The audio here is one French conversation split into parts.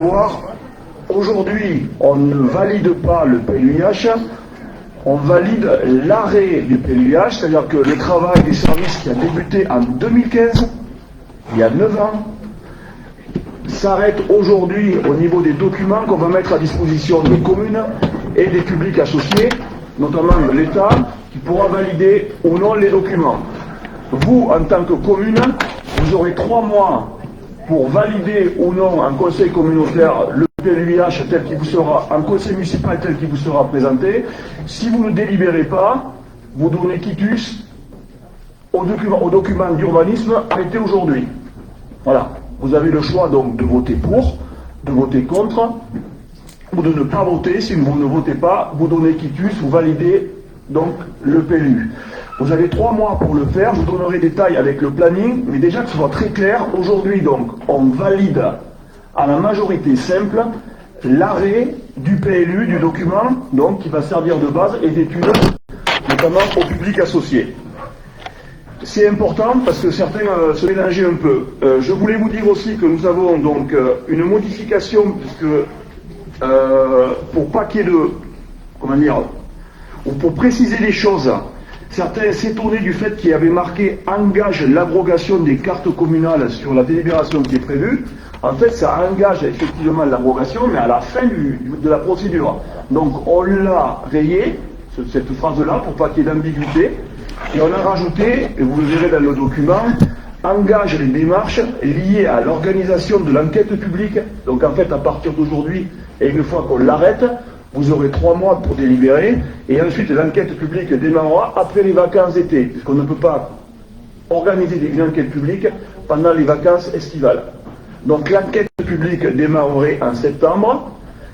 voir, aujourd'hui, on ne valide pas le PLUiH, on valide l'arrêt du PLUiH, c'est-à-dire que le travail des services qui a débuté en 2015, il y a 9 ans, s'arrête aujourd'hui au niveau des documents qu'on va mettre à disposition des communes et des publics associés, notamment l'État, qui pourra valider ou non les documents. Vous, en tant que commune, vous aurez 3 mois pour valider ou non en conseil communautaire le PLUiH tel qu'il vous sera, en conseil municipal tel qu'il vous sera présenté. Si vous ne délibérez pas, vous donnez quitus au document d'urbanisme arrêté aujourd'hui. Voilà. Vous avez le choix donc de voter pour, de voter contre, ou de ne pas voter. Si vous ne votez pas, vous donnez quitus, vous validez donc le PLU. Vous avez 3 mois pour le faire, je vous donnerai des détails avec le planning, mais déjà que ce soit très clair, aujourd'hui donc, on valide à la majorité simple l'arrêt du PLU, du document, donc qui va servir de base et d'étude, notamment au public associé. C'est important parce que certains se mélangeaient un peu. Je voulais vous dire aussi que nous avons donc une modification, puisque pour pas qu'il y ait de, comment dire, ou pour préciser les choses, certains s'étonnaient du fait qu'il y avait marqué « engage l'abrogation des cartes communales » sur la délibération qui est prévue. En fait, ça engage effectivement l'abrogation, mais à la fin de la procédure. Donc, on l'a rayé, cette phrase-là, pour pas qu'il y ait d'ambiguïté, et on a rajouté, et vous le verrez dans le document, « engage les démarches liées à l'organisation de l'enquête publique ». Donc, en fait, à partir d'aujourd'hui, et une fois qu'on l'arrête, vous aurez 3 mois pour délibérer, et ensuite l'enquête publique démarrera après les vacances d'été, puisqu'on ne peut pas organiser une enquête publique pendant les vacances estivales. Donc l'enquête publique démarrerait en septembre.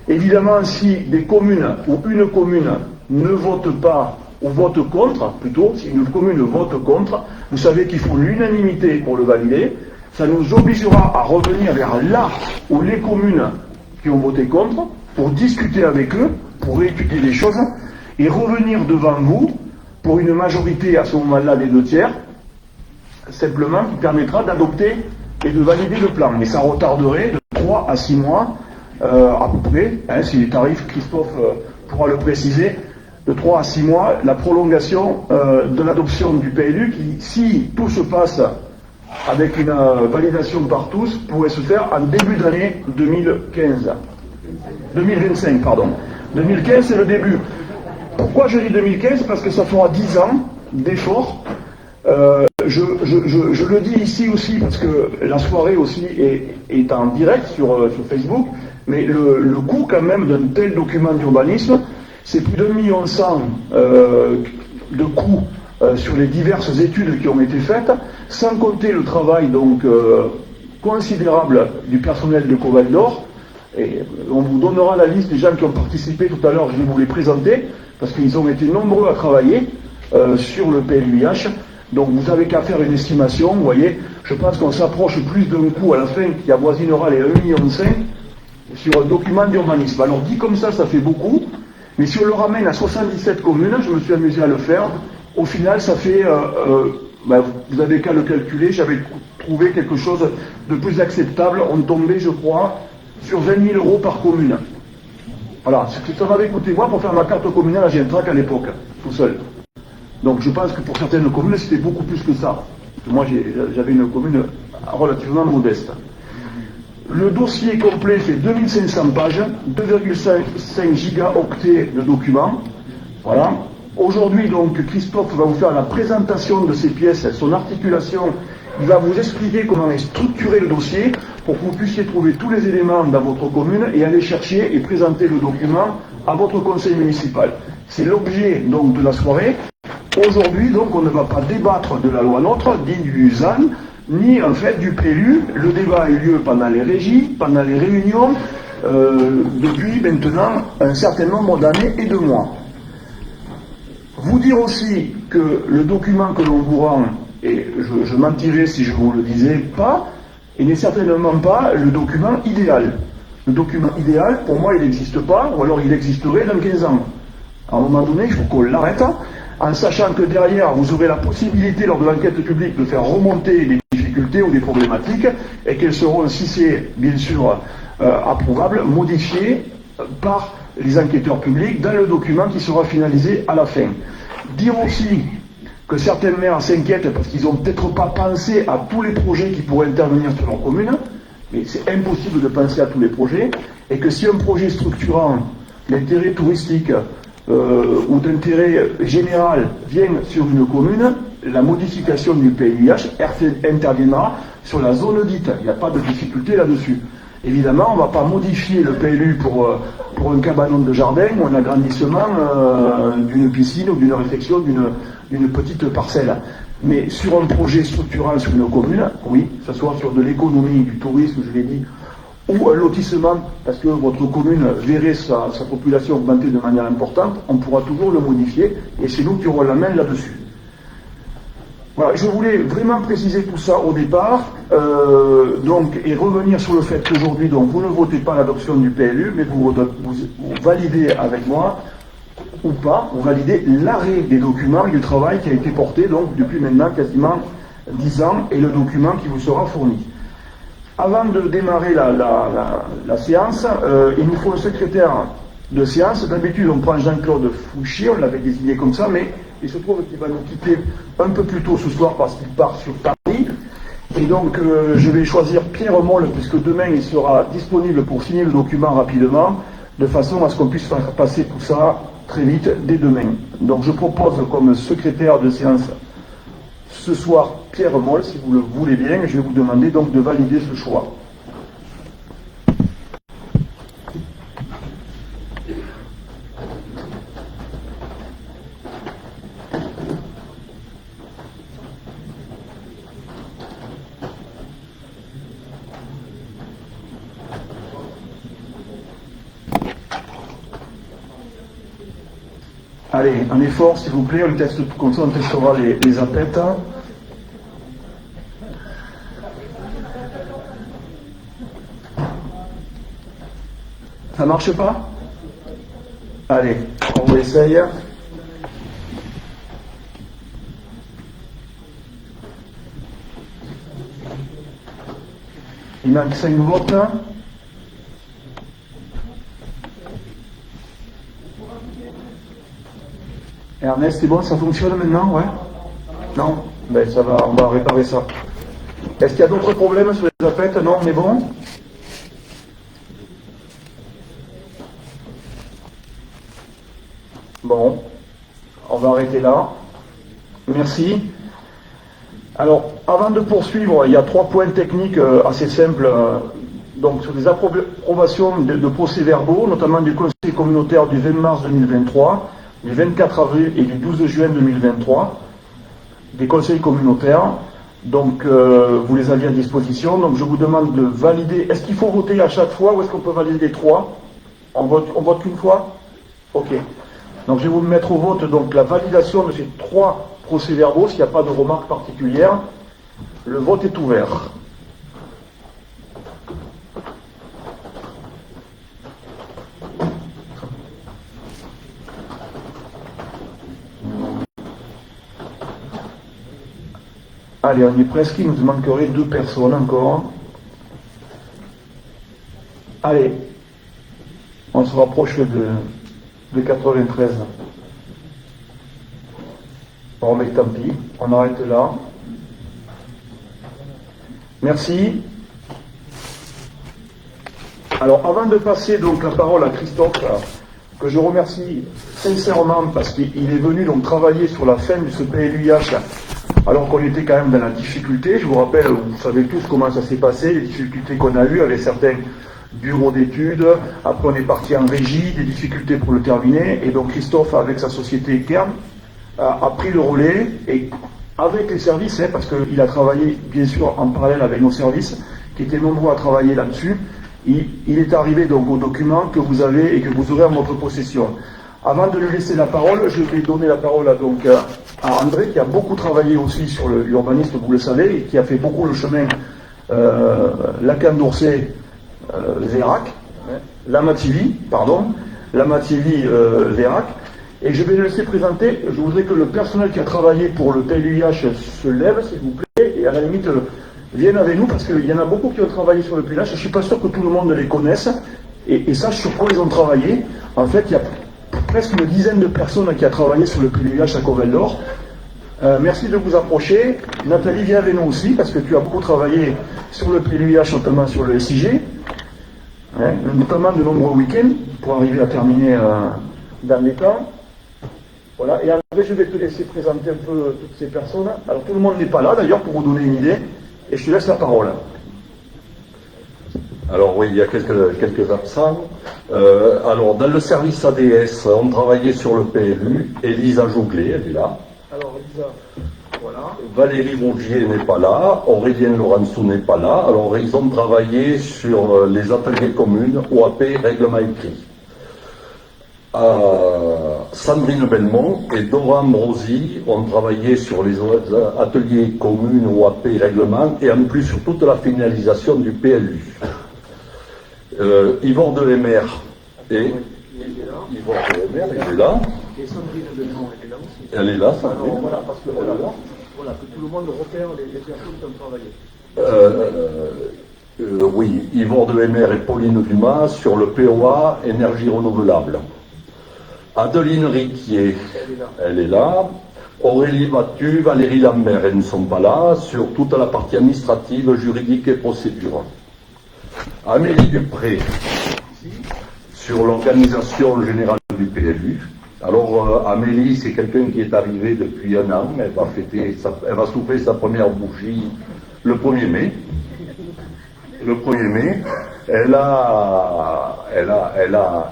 Évidemment, si des communes ou une commune ne vote pas, ou vote contre, plutôt, si une commune vote contre, vous savez qu'il faut l'unanimité pour le valider. Ça nous obligera à revenir vers là où les communes qui ont voté contre, pour discuter avec eux, pour étudier les choses, et revenir devant vous pour une majorité à ce moment-là des 2/3, simplement qui permettra d'adopter et de valider le plan. Mais ça retarderait de 3 à 6 mois, à peu près, hein, si les tarifs, Christophe pourra le préciser, de 3 à 6 mois, la prolongation de l'adoption du PLU qui, si tout se passe avec une validation par tous, pourrait se faire en début d'année 2025, pardon. 2015, c'est le début. Pourquoi je dis 2015? Parce que ça fera 10 ans d'efforts. Je le dis ici aussi parce que la soirée aussi est en direct sur Facebook, mais le coût quand même d'un tel document d'urbanisme, c'est plus d'1,1 million de coûts sur les diverses études qui ont été faites, sans compter le travail donc considérable du personnel de Coval d'Or. Et on vous donnera la liste des gens qui ont participé tout à l'heure, je vais vous les présenter, parce qu'ils ont été nombreux à travailler sur le PLUiH. Donc vous n'avez qu'à faire une estimation, vous voyez, je pense qu'on s'approche plus d'un coût à la fin qui avoisinera les 1,5 million sur un document d'urbanisme. Alors dit comme ça fait beaucoup, mais si on le ramène à 77 communes, je me suis amusé à le faire, au final ça fait, vous n'avez qu'à le calculer, j'avais trouvé quelque chose de plus acceptable, on tombait je crois sur 20 000 € par commune. Voilà, c'est ce que ça m'avait coûté moi pour faire ma carte communale à Gentrac à l'époque, tout seul. Donc je pense que pour certaines communes c'était beaucoup plus que ça. Moi j'avais une commune relativement modeste. Le dossier complet fait 2500 pages, 2,5 gigaoctets de documents. Voilà. Aujourd'hui donc Christophe va vous faire la présentation de ces pièces, son articulation. Il va vous expliquer comment est structuré le dossier pour que vous puissiez trouver tous les éléments dans votre commune et aller chercher et présenter le document à votre conseil municipal. C'est l'objet donc de la soirée. Aujourd'hui donc on ne va pas débattre de la loi NOTRe, ni du ZAN, ni en fait du PLU. Le débat a eu lieu pendant les régies, pendant les réunions, depuis maintenant un certain nombre d'années et de mois. Vous dire aussi que le document que l'on vous rend, et je mentirais si je ne vous le disais pas, et n'est certainement pas le document idéal. Le document idéal, pour moi, il n'existe pas, ou alors il existerait dans 15 ans. À un moment donné, il faut qu'on l'arrête, en sachant que derrière, vous aurez la possibilité, lors de l'enquête publique, de faire remonter les difficultés ou des problématiques, et qu'elles seront, si c'est bien sûr approuvable, modifié par les enquêteurs publics dans le document qui sera finalisé à la fin. Dire aussi que certains maires s'inquiètent parce qu'ils n'ont peut-être pas pensé à tous les projets qui pourraient intervenir sur leur commune, mais c'est impossible de penser à tous les projets, et que si un projet structurant d'intérêt touristique ou d'intérêt général vient sur une commune, la modification du PLUiH interviendra sur la zone dite. Il n'y a pas de difficulté là-dessus. Évidemment, on ne va pas modifier le PLU pour un cabanon de jardin ou un agrandissement d'une piscine ou d'une réfection d'une petite parcelle. Mais sur un projet structurant sur une commune, oui, que ce soit sur de l'économie, du tourisme, je l'ai dit, ou un lotissement, parce que votre commune verrait sa population augmenter de manière importante, on pourra toujours le modifier, et c'est nous qui aurons la main là-dessus. Voilà, je voulais vraiment préciser tout ça au départ, et revenir sur le fait qu'aujourd'hui, donc, vous ne votez pas l'adoption du PLU, mais vous validez avec moi, ou pas, vous validez l'arrêt des documents et du travail qui a été porté donc depuis maintenant quasiment 10 ans, et le document qui vous sera fourni. Avant de démarrer la séance, il nous faut un secrétaire de séance. D'habitude, on prend Jean-Claude Fouchier, on l'avait désigné comme ça, mais il se trouve qu'il va nous quitter un peu plus tôt ce soir parce qu'il part sur Paris. Et donc, je vais choisir Pierre Molle, puisque demain, il sera disponible pour signer le document rapidement, de façon à ce qu'on puisse faire passer tout ça très vite dès demain. Donc, je propose comme secrétaire de séance ce soir Pierre Molle, si vous le voulez bien. Je vais vous demander donc de valider ce choix. Allez, un effort s'il vous plaît, on teste comme ça, on testera les appels. Ça marche pas? Allez, on essaye. Il manque 5 votes. Ernest, c'est bon, ça fonctionne maintenant, ouais? Non? Ben ça va, on va réparer ça. Est-ce qu'il y a d'autres problèmes sur les appels? Non, on est bon? Bon, on va arrêter là. Merci. Alors, avant de poursuivre, il y a 3 points techniques assez simples. Donc, sur des approbations de procès-verbaux, notamment du Conseil communautaire du 20 mars 2023, du 24 avril et du 12 juin 2023, des conseils communautaires. Donc, vous les aviez à disposition. Donc, je vous demande de valider. Est-ce qu'il faut voter à chaque fois ou est-ce qu'on peut valider les 3? On vote qu'une fois? Ok. Donc, je vais vous mettre au vote donc, la validation de ces 3 procès-verbaux, s'il n'y a pas de remarques particulières. Le vote est ouvert. Allez, on est presque, il nous manquerait 2 personnes encore. Allez, on se rapproche de 93. Bon, mais tant pis, on arrête là. Merci. Alors, avant de passer donc la parole à Christophe, que je remercie sincèrement parce qu'il est venu donc travailler sur la fin de ce PLUiH, alors qu'on était quand même dans la difficulté. Je vous rappelle, vous savez tous comment ça s'est passé, les difficultés qu'on a eues avec certains bureaux d'études. Après, on est parti en régie, des difficultés pour le terminer. Et donc, Christophe, avec sa société Kern, a pris le relais et avec les services, parce qu'il a travaillé, bien sûr, en parallèle avec nos services, qui étaient nombreux à travailler là-dessus. Il est arrivé donc au document que vous avez et que vous aurez en votre possession. Avant de lui laisser la parole, je vais donner la parole à André, qui a beaucoup travaillé aussi sur l'urbanisme, vous le savez, et qui a fait beaucoup le chemin Lacan-d'Orsay-Vérac, Lamativy-Vérac. Et je vais le laisser présenter. Je voudrais que le personnel qui a travaillé pour le PLUiH se lève, s'il vous plaît, et à la limite, viennent avec nous parce qu'il y en a beaucoup qui ont travaillé sur le PLH. Je ne suis pas sûr que tout le monde les connaisse et sache sur quoi ils ont travaillé. En fait, il y a presque une dizaine de personnes qui ont travaillé sur le PLH à Covel d'Or. Merci de vous approcher. Nathalie, viens avec nous aussi parce que tu as beaucoup travaillé sur le PLH, notamment sur le SIG, hein, notamment de nombreux week-ends pour arriver à terminer dans les temps. Voilà, et après je vais te laisser présenter un peu toutes ces personnes. Alors tout le monde n'est pas là d'ailleurs pour vous donner une idée, et je te laisse la parole. Alors oui, il y a quelques absents. Alors dans le service ADS, on travaillait sur le PLU. Elisa Jouglet, elle est là. Alors Elisa, voilà. Valérie Rougier n'est pas là. Aurélien Laurenceau n'est pas là. Alors ils ont travaillé sur les ateliers communes, OAP, règlement écrit. Sandrine Belmont et Dora Ambrosi ont travaillé sur les ateliers communes, OAP, règlement, et en plus sur toute la finalisation du PLU. Yvon Delémer et Yvon Delémer, il est là. Et Sandrine Belmont, elle est là aussi. Elle est là, Sandrine. Alors, voilà, parce que voilà, que tout le monde repère les personnes qui ont travaillé. Oui, Yvon Delémer et Pauline Dumas sur le POA, énergie renouvelable. Adeline Riquier, elle est là. Aurélie Battu, Valérie Lambert, elles ne sont pas là, sur toute la partie administrative, juridique et procédure. Amélie Dupré, sur l'organisation générale du PLU. Alors, Amélie, c'est quelqu'un qui est arrivé depuis un an, elle va souffler sa première bougie le 1er mai. Le 1er mai, elle a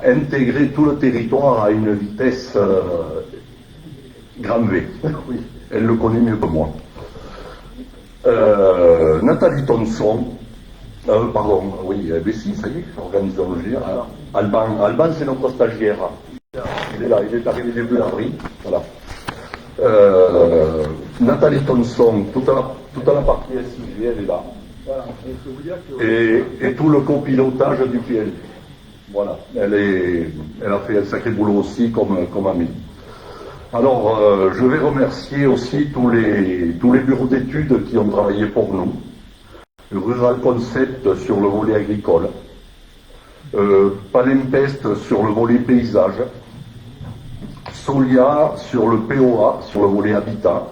intégré tout le territoire à une vitesse grand V. Oui, elle le connaît mieux que moi. Nathalie Tonson, pardon, oui, si, ça y est, organisation logique. Alban, c'est notre stagiaire. Il est là, il est arrivé début avril. Voilà. Nathalie Tonson, toute la partie SIG, elle est là. Voilà. Et tout le copilotage du PLU. Voilà. Elle a fait un sacré boulot aussi comme Amélie. Alors, je vais remercier aussi tous les bureaux d'études qui ont travaillé pour nous. Rural Concept sur le volet agricole. Palimpest sur le volet paysage. Solia sur le POA, sur le volet habitat.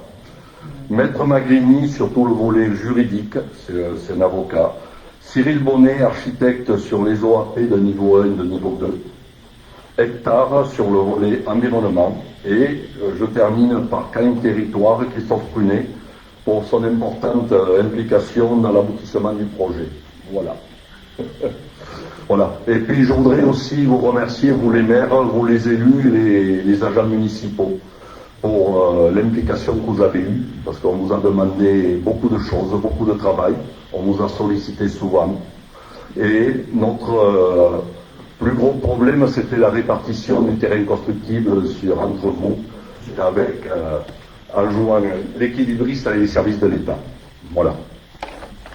Maître Magrini sur tout le volet juridique, c'est un avocat. Cyril Bonnet, architecte sur les OAP de niveau 1 et de niveau 2. Hectare sur le volet environnement. Et je termine par Caen Territoire, Christophe Prunet, pour son importante implication dans l'aboutissement du projet. Voilà. Voilà. Et puis je voudrais aussi vous remercier, vous les maires, vous les élus, les agents municipaux, pour l'implication que vous avez eue, parce qu'on vous a demandé beaucoup de choses, beaucoup de travail, on vous a sollicité souvent. Et notre plus gros problème, c'était la répartition du terrain constructible entre vous, avec, en jouant l'équilibriste avec les services de l'État. Voilà.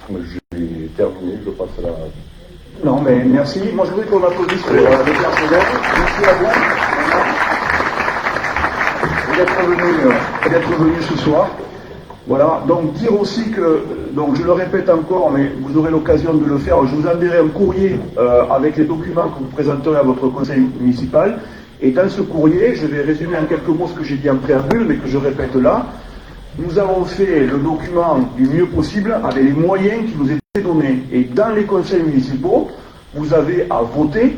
J'ai terminé, je passe à la... Non, mais merci. Moi, je voudrais qu'on applaudisse les personnels. Merci à vous d'être venu ce soir. Voilà, donc dire aussi que, donc je le répète encore, mais vous aurez l'occasion de le faire, je vous enverrai un courrier avec les documents que vous présenterez à votre conseil municipal. Et dans ce courrier, je vais résumer en quelques mots ce que j'ai dit en préambule, mais que je répète là. Nous avons fait le document du mieux possible avec les moyens qui nous étaient donnés. Et dans les conseils municipaux, vous avez à voter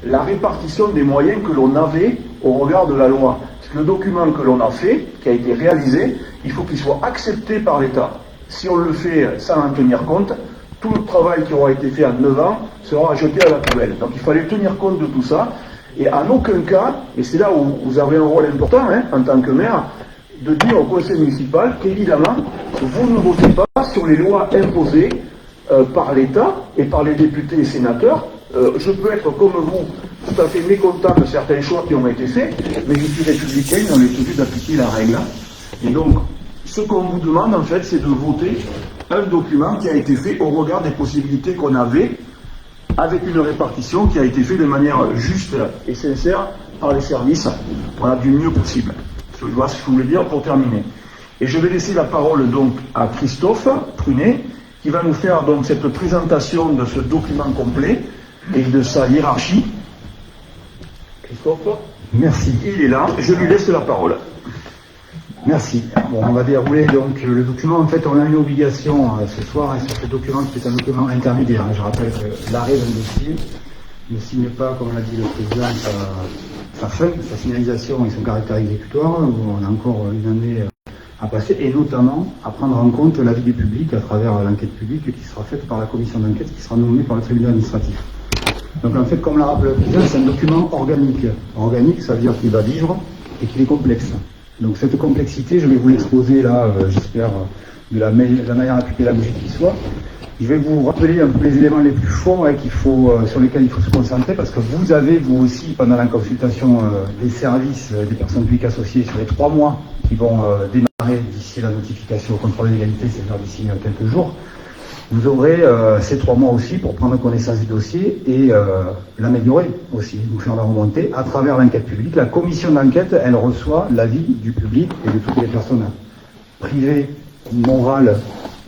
la répartition des moyens que l'on avait au regard de la loi. Parce que le document que l'on a fait, qui a été réalisé, il faut qu'il soit accepté par l'État. Si on le fait sans en tenir compte, tout le travail qui aura été fait en 9 ans sera jeté à la poubelle. Donc il fallait tenir compte de tout ça. Et en aucun cas, et c'est là où vous avez un rôle important en tant que maire, de dire au conseil municipal qu'évidemment, vous ne votez pas sur les lois imposées par l'État et par les députés et sénateurs. Je peux être comme vous, tout à fait mécontent de certains choix qui ont été faits, mais je suis républicain, on est obligé d'appliquer la règle. Et donc, ce qu'on vous demande en fait, c'est de voter un document qui a été fait au regard des possibilités qu'on avait, avec une répartition qui a été faite de manière juste et sincère par les services, voilà, du mieux possible. Je vois ce que je voulais dire pour terminer. Et je vais laisser la parole donc à Christophe Prunet, qui va nous faire donc cette présentation de ce document complet et de sa hiérarchie. Christophe, merci. Il est là, je lui laisse la parole. Merci. Bon, on va dérouler donc le document. En fait, on a une obligation ce soir sur ce document qui est un document intermédiaire. Je rappelle que l'arrêt d'un dossier ne signe pas, comme l'a dit le président, sa fin, sa signalisation et son caractère exécutoire. On a encore une année à passer et notamment à prendre en compte l'avis du public à travers l'enquête publique qui sera faite par la commission d'enquête qui sera nommée par le tribunal administratif. Donc en fait, comme l'a rappelé le président, c'est un document organique. Organique, ça veut dire qu'il va vivre et qu'il est complexe. Donc cette complexité, je vais vous l'exposer là, j'espère, de la manière la plus pédagogique qui soit. Je vais vous rappeler un peu les éléments les plus forts sur lesquels il faut se concentrer, parce que vous avez, vous aussi, pendant la consultation des services des personnes publiques associées sur les 3 mois qui vont démarrer d'ici la notification au contrôle de l'égalité, c'est-à-dire d'ici quelques jours, vous aurez ces 3 mois aussi pour prendre connaissance du dossier et l'améliorer aussi, vous faire la remonter à travers l'enquête publique. La commission d'enquête, elle reçoit l'avis du public et de toutes les personnes privées, morales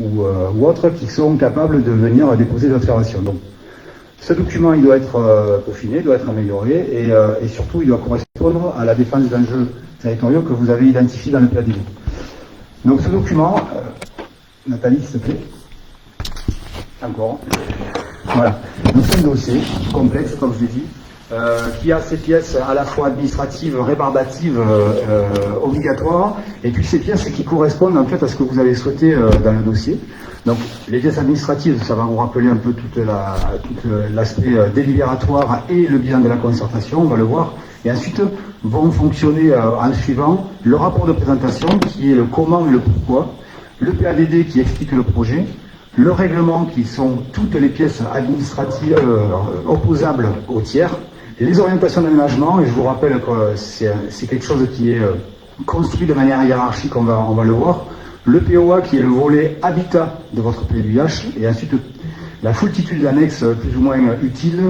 ou autres qui sont capables de venir déposer des observations. Donc, ce document, il doit être peaufiné, il doit être amélioré et surtout, il doit correspondre à la défense d'enjeux territoriaux que vous avez identifiés dans le PADD. Donc, ce document, Nathalie, s'il te plaît. Encore. Voilà. Donc c'est un dossier complexe, comme je l'ai dit, qui a ces pièces à la fois administratives, rébarbatives, obligatoires, et puis ces pièces qui correspondent en fait à ce que vous avez souhaité dans le dossier. Donc les pièces administratives, ça va vous rappeler un peu tout l'aspect délibératoire et le bilan de la concertation, on va le voir. Et ensuite vont fonctionner en suivant le rapport de présentation qui est le comment et le pourquoi, le PADD qui explique le projet, le règlement qui sont toutes les pièces administratives opposables aux tiers, les orientations d'aménagement, et je vous rappelle que c'est quelque chose qui est construit de manière hiérarchique, on va le voir, le POA qui est le volet habitat de votre PLUH, et ensuite la foultitude d'annexes plus ou moins utiles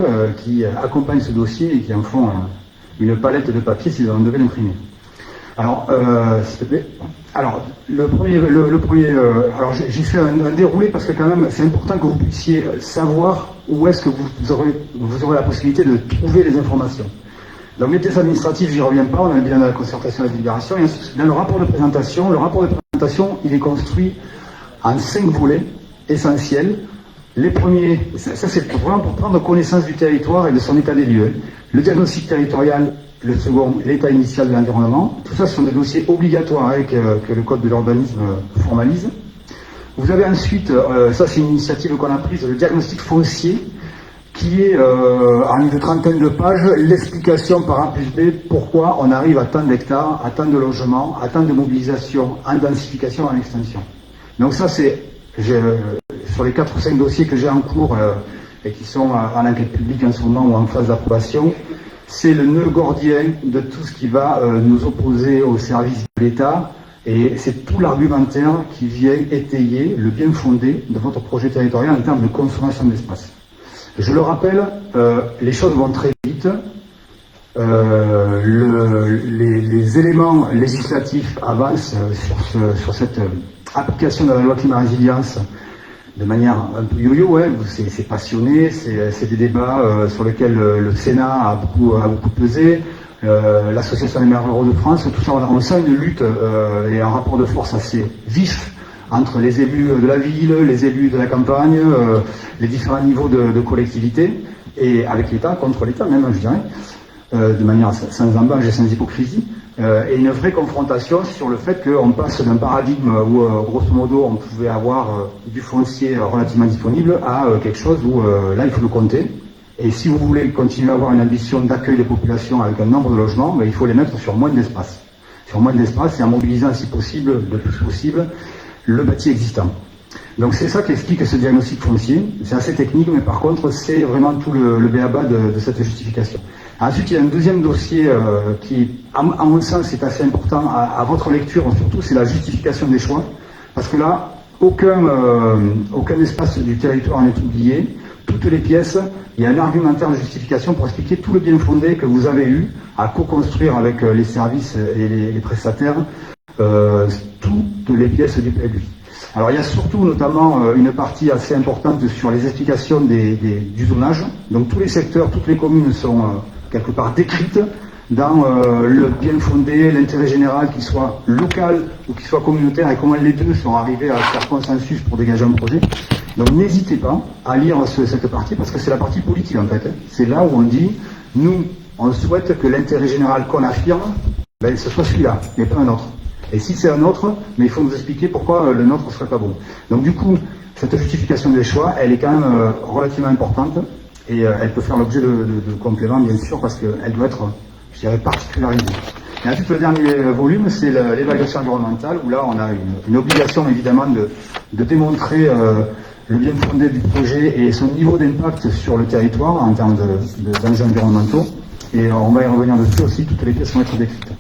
qui accompagnent ce dossier et qui en font une palette de papier si on devait l'imprimer. Alors, s'il te plaît. Alors, alors j'ai fait un déroulé parce que quand même, c'est important que vous puissiez savoir où est-ce que vous aurez la possibilité de trouver les informations. Donc, les pièces administratives, j'y reviens pas, on a le bilan de la concertation et de la délibération, et ensuite, dans le rapport de présentation, il est construit en 5 volets essentiels. Les premiers, ça c'est vraiment pour prendre connaissance du territoire et de son état des lieux. Le diagnostic territorial, le second, l'état initial de l'environnement. Tout ça, ce sont des dossiers obligatoires que le Code de l'urbanisme formalise. Vous avez ensuite, ça c'est une initiative qu'on a prise, le diagnostic foncier, qui est en une trentaine de pages, l'explication par A plus B pourquoi on arrive à tant d'hectares, à tant de logements, à tant de mobilisation, en densification, en extension. Donc ça c'est, sur les 4 ou 5 dossiers que j'ai en cours et qui sont en enquête publique en ce moment ou en phase d'approbation, c'est le nœud gordien de tout ce qui va nous opposer au service de l'État et c'est tout l'argumentaire qui vient étayer le bien fondé de votre projet territorial en termes de consommation d'espace. Je le rappelle, les choses vont très vite, les éléments législatifs avancent sur cette application de la loi climat résilience de manière un peu yo-yo, hein. C'est passionné, c'est des débats sur lesquels le Sénat a beaucoup pesé, l'Association des maires ruraux de France, tout ça, on sent une lutte et un rapport de force assez vif entre les élus de la ville, les élus de la campagne, les différents niveaux de collectivité, et avec l'État, contre l'État même, je dirais, de manière sans embâche et sans hypocrisie. Et une vraie confrontation sur le fait qu'on passe d'un paradigme où, grosso modo, on pouvait avoir du foncier relativement disponible à quelque chose où, là, il faut le compter. Et si vous voulez continuer à avoir une ambition d'accueil des populations avec un nombre de logements, ben, il faut les mettre sur moins d'espace. Sur moins d'espace et en mobilisant, si possible, le plus possible, le bâti existant. Donc c'est ça qui explique ce diagnostic foncier. C'est assez technique, mais par contre, c'est vraiment tout le b.a.-ba de cette justification. Ensuite, il y a un deuxième dossier qui, à mon sens, est assez important à votre lecture, surtout, c'est la justification des choix. Parce que là, aucun espace du territoire n'est oublié. Toutes les pièces, il y a un argumentaire de justification pour expliquer tout le bien fondé que vous avez eu à co-construire avec les services et les prestataires toutes les pièces du PLU. Alors il y a surtout notamment une partie assez importante sur les explications du zonage. Donc tous les secteurs, toutes les communes sont quelque part décrites dans le bien fondé, l'intérêt général, qu'il soit local ou qu'il soit communautaire, et comment les deux sont arrivés à faire consensus pour dégager un projet. Donc n'hésitez pas à lire cette partie, parce que c'est la partie politique en fait. C'est là où on dit, nous, on souhaite que l'intérêt général qu'on affirme, ben, ce soit celui-là, mais pas un autre. Et si c'est un autre, mais il faut nous expliquer pourquoi le nôtre ne serait pas bon. Donc du coup, cette justification des choix, elle est quand même relativement importante, et elle peut faire l'objet de compléments, bien sûr, parce qu'elle doit être, je dirais, particularisée. Et ensuite, le dernier volume, c'est l'évaluation environnementale, où là, on a une obligation, évidemment, de démontrer le bien fondé du projet et son niveau d'impact sur le territoire en termes d'enjeux environnementaux. Et on va y revenir dessus aussi, toutes les pièces vont être décrites.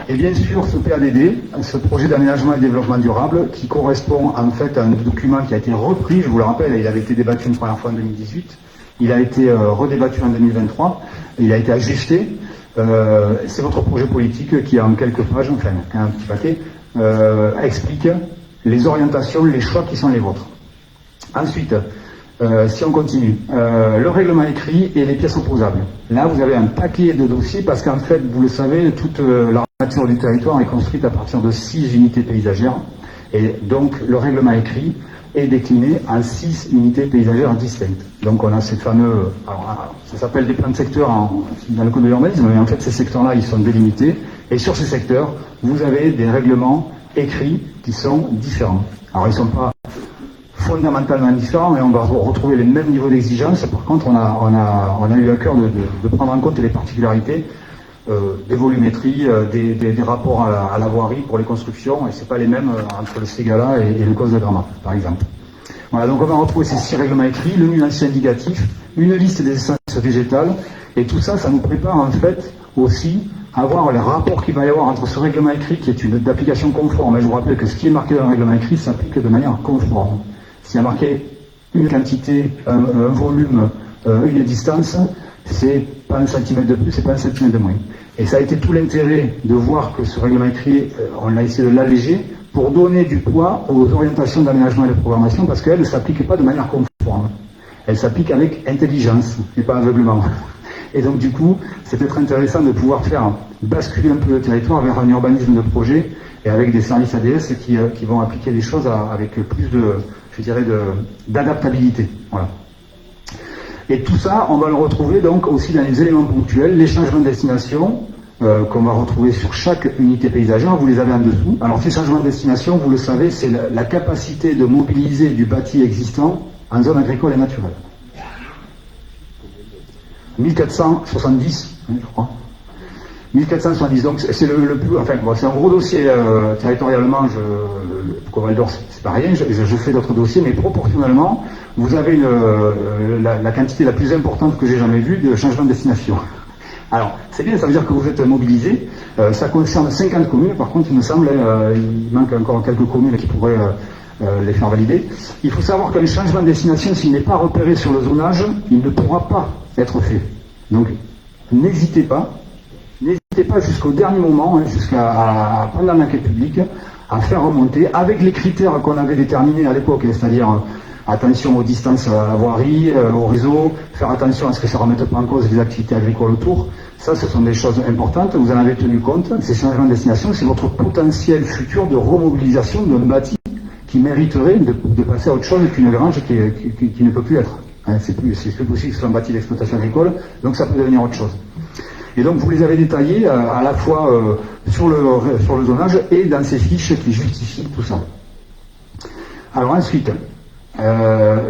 Et bien sûr, ce PADD, ce projet d'aménagement et de développement durable, qui correspond en fait à un document qui a été repris, je vous le rappelle, il avait été débattu une première fois en 2018, il a été redébattu en 2023, il a été ajusté. C'est votre projet politique qui, en quelques pages, enfin un petit paquet, explique les orientations, les choix qui sont les vôtres. Ensuite, si on continue, le règlement écrit et les pièces opposables. Là, vous avez un paquet de dossiers parce qu'en fait, vous le savez, toute la nature du territoire est construite à partir de 6 unités paysagères. Et donc, le règlement écrit est décliné en 6 unités paysagères distinctes. Donc, on a ces fameux... Alors, ça s'appelle des plans de secteur dans le code de l'urbanisme, mais en fait, ces secteurs-là, ils sont délimités. Et sur ces secteurs, vous avez des règlements écrits qui sont différents. Alors, ils ne sont pas fondamentalement différents, mais on va retrouver les mêmes niveaux d'exigence. Par contre, on a eu à cœur de prendre en compte les particularités des volumétries, des rapports à la voirie pour les constructions, et c'est pas les mêmes entre le Ségala et le Cos de Gramat, par exemple. Voilà, donc on va retrouver ces 6 règlements écrits, le nuancier indicatif, une liste des essences végétales, et tout ça, ça nous prépare en fait aussi à voir les rapports qu'il va y avoir entre ce règlement écrit, qui est une d'application conforme. Et je vous rappelle que ce qui est marqué dans le règlement écrit s'applique de manière conforme. S'il y a marqué une quantité, un volume, une distance, c'est pas 1 centimètre de plus, c'est pas 1 centimètre de moins. Et ça a été tout l'intérêt de voir que ce règlement écrit, on a essayé de l'alléger pour donner du poids aux orientations d'aménagement et de programmation, parce qu'elle ne s'applique pas de manière conforme. Elle s'applique avec intelligence et pas aveuglement. Et donc du coup, c'est peut-être intéressant de pouvoir faire basculer un peu le territoire vers un urbanisme de projet, et avec des services ADS qui vont appliquer les choses avec plus d'adaptabilité. Voilà. Et tout ça, on va le retrouver donc aussi dans les éléments ponctuels, les changements de destination, qu'on va retrouver sur chaque unité paysagère, vous les avez en dessous. Alors ces changements de destination, vous le savez, c'est la capacité de mobiliser du bâti existant en zone agricole et naturelle. 1470, je crois. 1470, donc c'est le plus... Enfin, bon, c'est un gros dossier territorialement, pour Val d'Or, c'est pas rien, je fais d'autres dossiers, mais proportionnellement, vous avez la quantité la plus importante que j'ai jamais vue de changement de destination. Alors, c'est bien, ça veut dire que vous êtes mobilisés, ça concerne 50 communes, par contre, il me semble, il manque encore quelques communes qui pourraient les faire valider. Il faut savoir qu'un changement de destination, s'il n'est pas repéré sur le zonage, il ne pourra pas être fait. Donc, n'hésitez pas jusqu'au dernier moment, jusqu'à pendant l'enquête publique, à faire remonter avec les critères qu'on avait déterminés à l'époque, c'est-à-dire attention aux distances à la voirie, au réseau, faire attention à ce que ça ne remette pas en cause les activités agricoles autour. Ça, ce sont des choses importantes, vous en avez tenu compte. Ces changements de destination, c'est votre potentiel futur de remobilisation d'un bâti qui mériterait de passer à autre chose qu'une grange qui ne peut plus être. C'est plus possible que ce soit un bâti d'exploitation agricole, donc ça peut devenir autre chose. Et donc vous les avez détaillés à la fois sur le zonage et dans ces fiches qui justifient tout ça. Alors ensuite,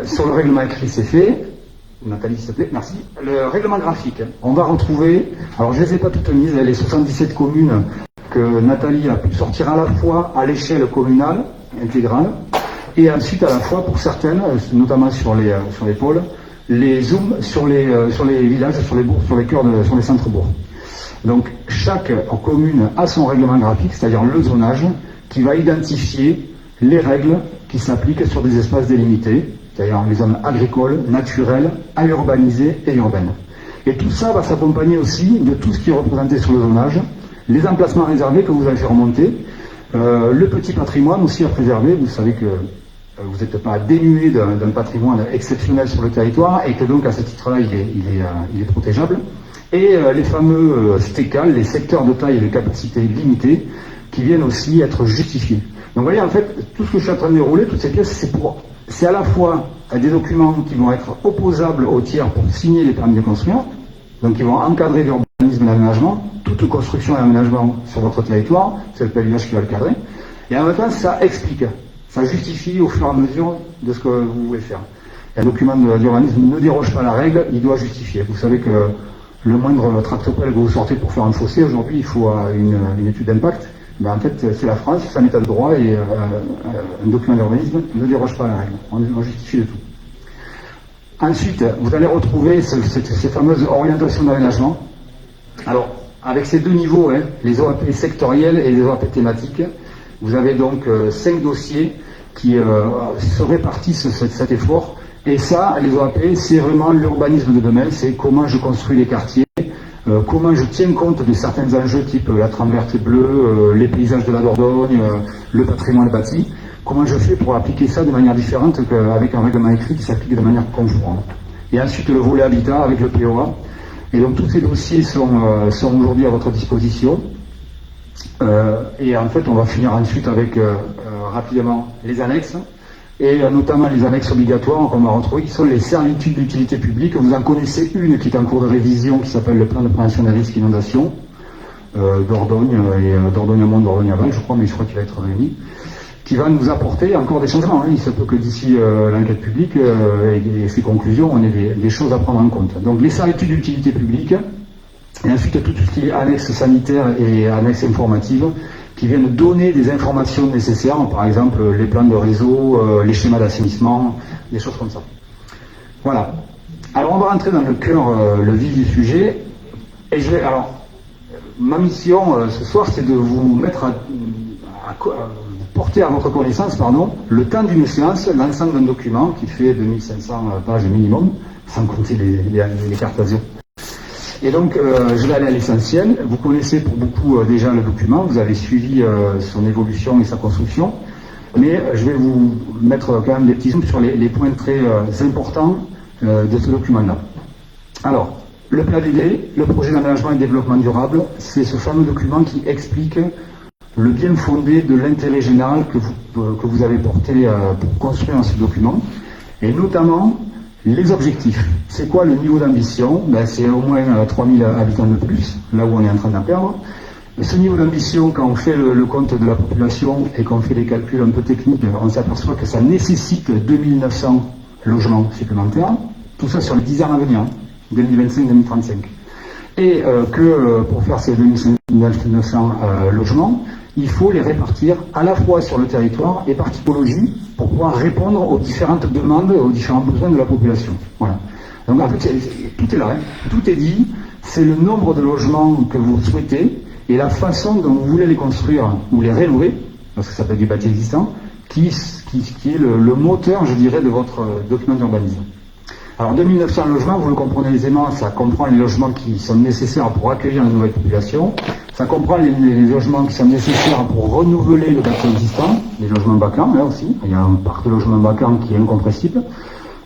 sur le règlement écrit, c'est fait. Nathalie, s'il te plaît, merci. Le règlement graphique, on va retrouver, alors je ne les ai pas toutes mises, les 77 communes que Nathalie a pu sortir à la fois à l'échelle communale, intégrale, et ensuite à la fois pour certaines, notamment sur les pôles, les zooms sur les villages, sur les bourgs, sur les cœurs, sur les centres-bourgs. Donc chaque commune a son règlement graphique, c'est-à-dire le zonage, qui va identifier les règles qui s'appliquent sur des espaces délimités, c'est-à-dire les zones agricoles, naturelles, à urbaniser et urbaines. Et tout ça va s'accompagner aussi de tout ce qui est représenté sur le zonage, les emplacements réservés que vous avez fait remonter, Le petit patrimoine aussi à préserver. Vous savez que vous n'êtes pas dénué d'un patrimoine exceptionnel sur le territoire et que donc à ce titre-là, il est protégeable. Et les fameux STECAL, les secteurs de taille et de capacité limitée, qui viennent aussi être justifiés. Donc vous voyez, en fait, tout ce que je suis en train de dérouler, toutes ces pièces, c'est à la fois des documents qui vont être opposables aux tiers pour signer les permis de construire, donc ils vont encadrer l'urbanisme et l'aménagement, toute construction et aménagement sur votre territoire, c'est le PLUH qui va le cadrer, et en même temps, ça explique, ça justifie au fur et à mesure de ce que vous voulez faire. Et un document d'urbanisme ne déroge pas à la règle, il doit justifier. Vous savez que le moindre tractopelle que vous sortez pour faire un fossé, aujourd'hui, il faut une étude d'impact. Ben, en fait, c'est la France, c'est un état de droit et un document d'urbanisme ne déroge pas à la règle. On justifie de tout. Ensuite, vous allez retrouver ces fameuses orientations d'aménagement. Alors, avec ces deux niveaux, les OAP sectoriels et les OAP thématiques, vous avez donc 5 dossiers qui se répartissent cet effort. Et ça, les OAP, c'est vraiment l'urbanisme de demain, c'est comment je construis les quartiers, comment je tiens compte de certains enjeux type la trame verte et bleue, les paysages de la Dordogne, le patrimoine bâti, comment je fais pour appliquer ça de manière différente qu'avec un règlement écrit qui s'applique de manière conforme. Et ensuite le volet habitat avec le POA. Et donc tous ces dossiers sont aujourd'hui à votre disposition. Et en fait on va finir ensuite avec rapidement les annexes. Et notamment les annexes obligatoires qu'on va retrouver, qui sont les servitudes d'utilité publique. Vous en connaissez une qui est en cours de révision, qui s'appelle le plan de prévention des risques inondation, Dordogne, et Dordogne Amont, Dordogne Aval, je crois, mais je crois qu'il va être réuni, qui va nous apporter encore des changements. Il se peut que d'ici l'enquête publique et ses conclusions, on ait des choses à prendre en compte. Donc les servitudes d'utilité publique, et ensuite tout ce qui est annexe sanitaire et annexe informative, qui viennent donner des informations nécessaires, par exemple les plans de réseau, les schémas d'assainissement, des choses comme ça. Voilà. Alors on va rentrer dans le cœur, le vif du sujet. Et ma mission ce soir, c'est de vous mettre porter à votre connaissance, le temps d'une séance, l'ensemble d'un document qui fait 2500 pages minimum, sans compter les cartes ASIO. Et donc, je vais aller à l'essentiel. Vous connaissez pour beaucoup déjà le document, vous avez suivi son évolution et sa construction, mais je vais vous mettre quand même des petits zooms sur les points très importants de ce document-là. Alors, le PADD, le projet d'aménagement et de développement durable, c'est ce fameux document qui explique le bien fondé de l'intérêt général que vous avez porté pour construire ce document, et notamment les objectifs. C'est quoi le niveau d'ambition? C'est au moins 3000 habitants de plus, là où on est en train d'en perdre. Et ce niveau d'ambition, quand on fait le compte de la population et qu'on fait des calculs un peu techniques, on s'aperçoit que ça nécessite 2900 logements supplémentaires, tout ça sur les 10 ans à venir, 2025-2035. Et que pour faire ces 2900 logements, il faut les répartir à la fois sur le territoire et par typologie pour pouvoir répondre aux différentes demandes, aux différents besoins de la population. Voilà. Donc en fait, tout est là, tout est dit, c'est le nombre de logements que vous souhaitez et la façon dont vous voulez les construire ou les rénover, parce que ça peut être du bâti existant, qui est le moteur, je dirais, de votre document d'urbanisme. Alors 2900 logements, vous le comprenez aisément, ça comprend les logements qui sont nécessaires pour accueillir une nouvelle population, ça comprend les logements qui sont nécessaires pour renouveler le bâti existant, les logements vacants là aussi, il y a un parc de logements vacants qui est incompressible,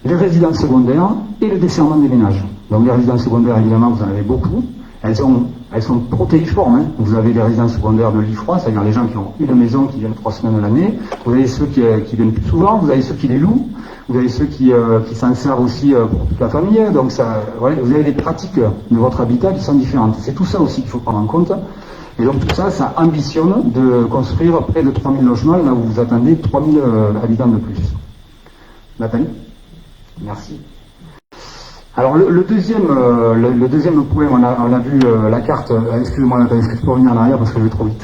les résidences secondaires et le desserrement des ménages. Donc les résidences secondaires, évidemment, vous en avez beaucoup, elles sont protéiformes. Vous avez les résidences secondaires de l'IFROI, c'est-à-dire les gens qui ont une maison qui viennent 3 semaines à l'année, vous avez ceux qui viennent plus souvent, vous avez ceux qui les louent, vous avez ceux qui s'en servent aussi pour toute la famille, donc vous avez des pratiques de votre habitat qui sont différentes. C'est tout ça aussi qu'il faut prendre en compte. Et donc tout ça, ça ambitionne de construire près de 3000 logements, là où vous attendez 3000 habitants de plus. Nathalie ? Merci. Alors le deuxième point, on a vu la carte, excusez-moi Nathalie, est-ce que tu peux revenir en arrière parce que je vais trop vite.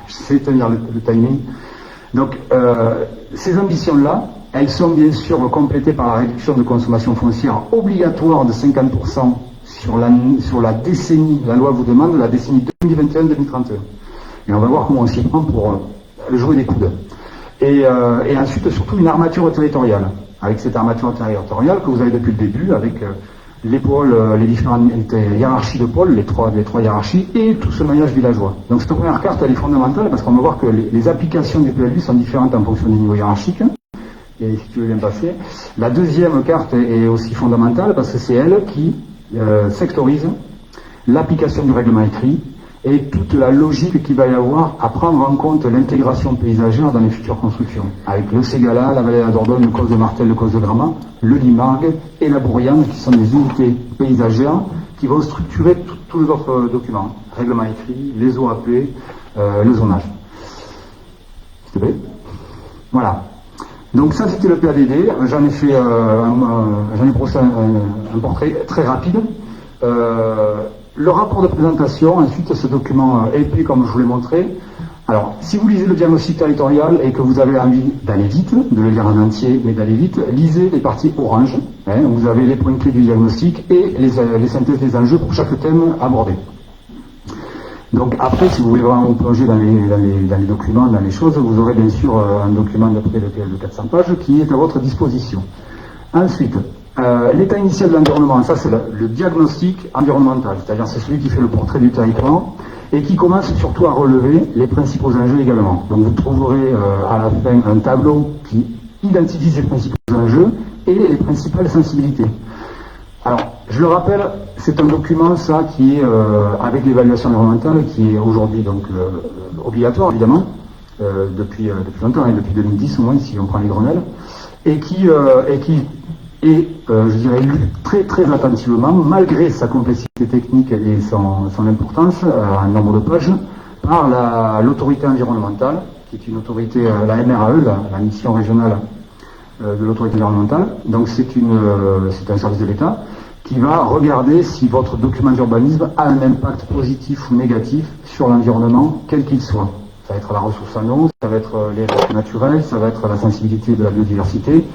J'essaie de tenir le timing. Donc ces ambitions-là, elles sont bien sûr complétées par la réduction de consommation foncière obligatoire de 50% sur la décennie, la loi vous demande, la décennie 2021-2031. Et on va voir comment on s'y prend pour jouer des coudes. Et ensuite, surtout, une armature territoriale. Avec cette armature territoriale que vous avez depuis le début, avec les pôles, les différentes hiérarchies de pôles, les trois hiérarchies, et tout ce maillage villageois. Donc cette première carte, elle est fondamentale parce qu'on va voir que les applications du PLU sont différentes en fonction des niveaux hiérarchiques. Et si tu veux bien passer. La deuxième carte est aussi fondamentale parce que c'est elle qui sectorise l'application du règlement écrit et toute la logique qu'il va y avoir à prendre en compte l'intégration paysagère dans les futures constructions. Avec le Ségala, la vallée de la Dordogne, le Causse de Martel, le Causse de Gramat, le Limargue et la Bourriane, qui sont des unités paysagères qui vont structurer tous les autres documents. Règlement écrit, les OAP, le zonage. S'il te plaît. Voilà. Donc ça c'était le PADD, j'en ai fait brossé un portrait très rapide. Le rapport de présentation, ensuite ce document épais comme je vous l'ai montré. Alors si vous lisez le diagnostic territorial et que vous avez envie d'aller vite, de le lire en entier mais d'aller vite, lisez les parties orange, vous avez les points clés du diagnostic et les synthèses des enjeux pour chaque thème abordé. Donc après, si vous voulez vraiment vous plonger dans les documents, dans les choses, vous aurez bien sûr un document de près de 400 pages qui est à votre disposition. Ensuite, l'état initial de l'environnement, ça c'est le diagnostic environnemental, c'est-à-dire c'est celui qui fait le portrait du territoire et qui commence surtout à relever les principaux enjeux également. Donc vous trouverez à la fin un tableau qui identifie ces principaux enjeux et les principales sensibilités. Alors, je le rappelle, c'est un document, ça, qui est avec l'évaluation environnementale, qui est aujourd'hui donc obligatoire, évidemment, depuis longtemps, et depuis 2010 au moins, si on prend les Grenelles, et qui est, je dirais, lu très très attentivement, malgré sa complexité technique et son importance, en nombre de pages, par l'autorité environnementale, qui est une autorité, la MRAE, la mission régionale de l'autorité environnementale. Donc c'est un service de l'État qui va regarder si votre document d'urbanisme a un impact positif ou négatif sur l'environnement, quel qu'il soit. Ça va être la ressource en eau, ça va être les risques naturels, ça va être la sensibilité de la biodiversité,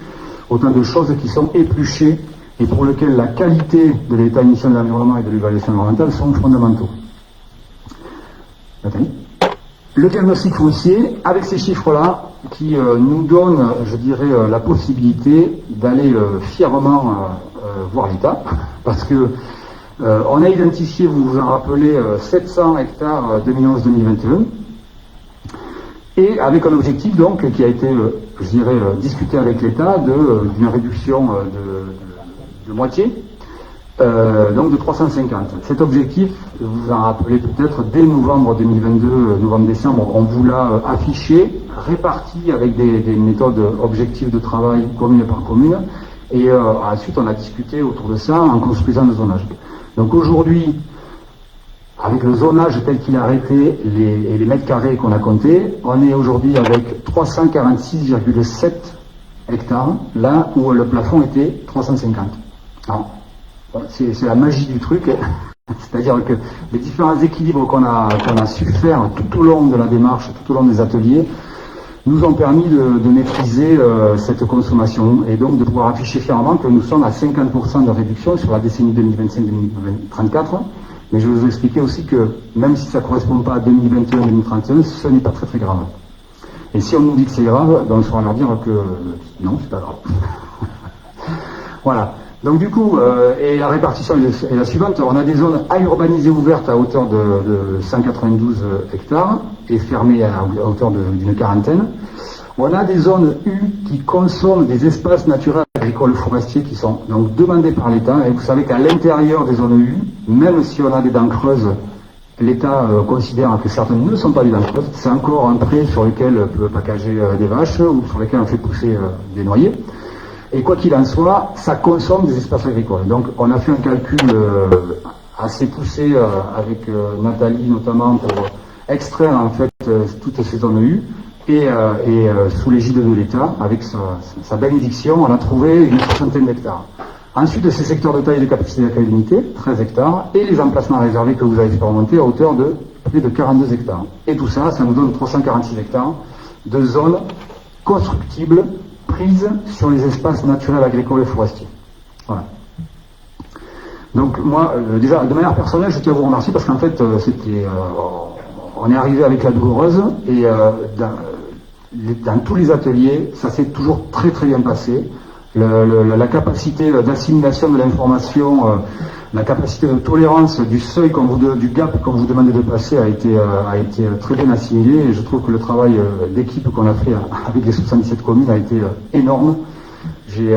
autant de choses qui sont épluchées et pour lesquelles la qualité de l'état initial de l'environnement et de l'évaluation environnementale sont fondamentaux. Nathalie ? Le diagnostic foncier, avec ces chiffres-là, qui nous donnent, je dirais, la possibilité d'aller fièrement voir l'État, parce que on a identifié, vous vous en rappelez, 700 hectares 2011-2021, et avec un objectif donc qui a été, je dirais, discuté avec l'État d'une réduction de moitié. Donc de 350. Cet objectif, vous vous en rappelez peut-être, dès novembre 2022, novembre-décembre, on vous l'a affiché, réparti avec des méthodes objectives de travail commune par commune, et ensuite on a discuté autour de ça en construisant le zonage. Donc aujourd'hui, avec le zonage tel qu'il est arrêté et les mètres carrés qu'on a comptés, on est aujourd'hui avec 346,7 hectares, là où le plafond était 350. Alors, c'est la magie du truc, c'est-à-dire que les différents équilibres qu'on a su faire tout au long de la démarche, tout au long des ateliers, nous ont permis de maîtriser cette consommation et donc de pouvoir afficher fièrement que nous sommes à 50% de réduction sur la décennie 2025-2034. Mais je vais vous expliquer aussi que même si ça ne correspond pas à 2021-2031, ce n'est pas très très grave. Et si on nous dit que c'est grave, ben on saura leur dire que non, c'est pas grave. Voilà. Donc du coup, et la répartition est la suivante, on a des zones à urbaniser ouvertes à hauteur de 192 hectares et fermées à hauteur d'une quarantaine. On a des zones U qui consomment des espaces naturels agricoles forestiers qui sont donc demandés par l'État. Et vous savez qu'à l'intérieur des zones U, même si on a des dents creuses, l'État considère que certaines ne sont pas des dents creuses. C'est encore un pré sur lequel on peut packager des vaches ou sur lequel on fait pousser des noyers. Et quoi qu'il en soit, ça consomme des espaces agricoles. Donc on a fait un calcul assez poussé avec Nathalie notamment pour extraire en fait toutes ces zones U et sous l'égide de l'État, avec sa bénédiction, on a trouvé une soixantaine d'hectares. Ensuite, de ces secteurs de taille et de capacité d'accueil limitée, 13 hectares, et les emplacements réservés que vous avez expérimentés à hauteur de plus de 42 hectares. Et tout ça, ça nous donne 346 hectares de zones constructibles prises sur les espaces naturels, agricoles et forestiers. Voilà. Donc moi, déjà, de manière personnelle, je tiens à vous remercier parce qu'en fait, on est arrivé avec la douloureuse et dans tous les ateliers, ça s'est toujours très très bien passé. la capacité d'assimilation de l'information, la capacité de tolérance du seuil, du gap qu'on vous demandait de passer a été très bien assimilé, et je trouve que le travail d'équipe qu'on a fait avec les 77 communes a été énorme. J'ai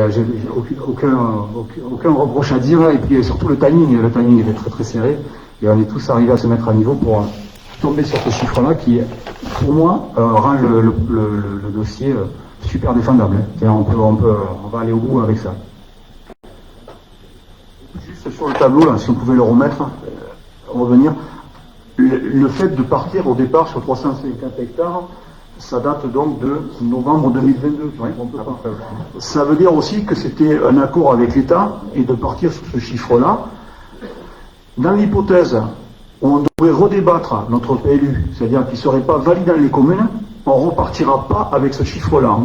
aucun reproche à dire, et puis surtout le timing était très très serré, et on est tous arrivés à se mettre à niveau pour tomber sur ce chiffre-là qui, pour moi, rend le dossier super défendable. Et on va aller au bout avec ça. Juste sur le tableau, là, si on pouvait le remettre, revenir, le fait de partir au départ sur 350 hectares, ça date donc de novembre 2022. Oui, ça veut dire aussi que c'était un accord avec l'État, et de partir sur ce chiffre-là. Dans l'hypothèse où on devrait redébattre notre PLU, c'est-à-dire qu'il ne serait pas validé dans les communes, on ne repartira pas avec ce chiffre-là.